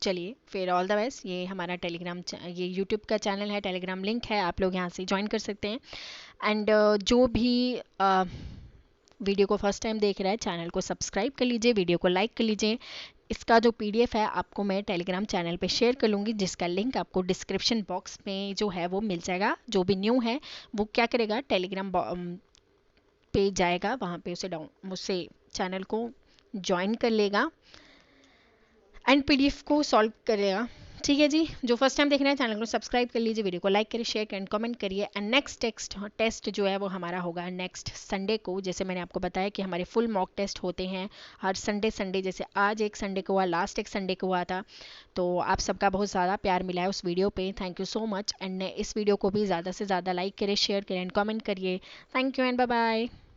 Speaker 1: चलिए फिर ऑल द बेस्ट। ये हमारा टेलीग्राम, ये यूट्यूब का चैनल है, टेलीग्राम लिंक है, आप लोग यहाँ से ज्वाइन कर सकते हैं। एंड जो भी वीडियो को फर्स्ट टाइम देख रहा है, चैनल को सब्सक्राइब कर लीजिए, वीडियो को लाइक कर लीजिए। इसका जो पीडीएफ है आपको मैं टेलीग्राम चैनल पे शेयर कर लूँगी, जिसका लिंक आपको डिस्क्रिप्शन बॉक्स में जो है वो मिल जाएगा। जो भी न्यू है वो क्या करेगा, टेलीग्राम पे जाएगा, वहाँ पे उसे चैनल को ज्वाइन कर लेगा एंड पीडीएफ को सॉल्व करेगा, ठीक है जी। जो फर्स्ट टाइम देख रहे हैं चैनल को सब्सक्राइब कर लीजिए, वीडियो को लाइक करिए, शेयर करें, कमेंट करिए। एंड नेक्स्ट टेस्ट जो है वो हमारा होगा नेक्स्ट संडे को। जैसे मैंने आपको बताया कि हमारे फुल मॉक टेस्ट होते हैं हर संडे, जैसे आज एक संडे को हुआ, लास्ट एक संडे को हुआ था। तो आप सबका बहुत ज़्यादा प्यार मिला है उस वीडियो पे, thank you so much. And इस वीडियो को भी ज़्यादा से ज़्यादा लाइक करें, शेयर करें एंड कमेंट करिए। Thank you and bye bye.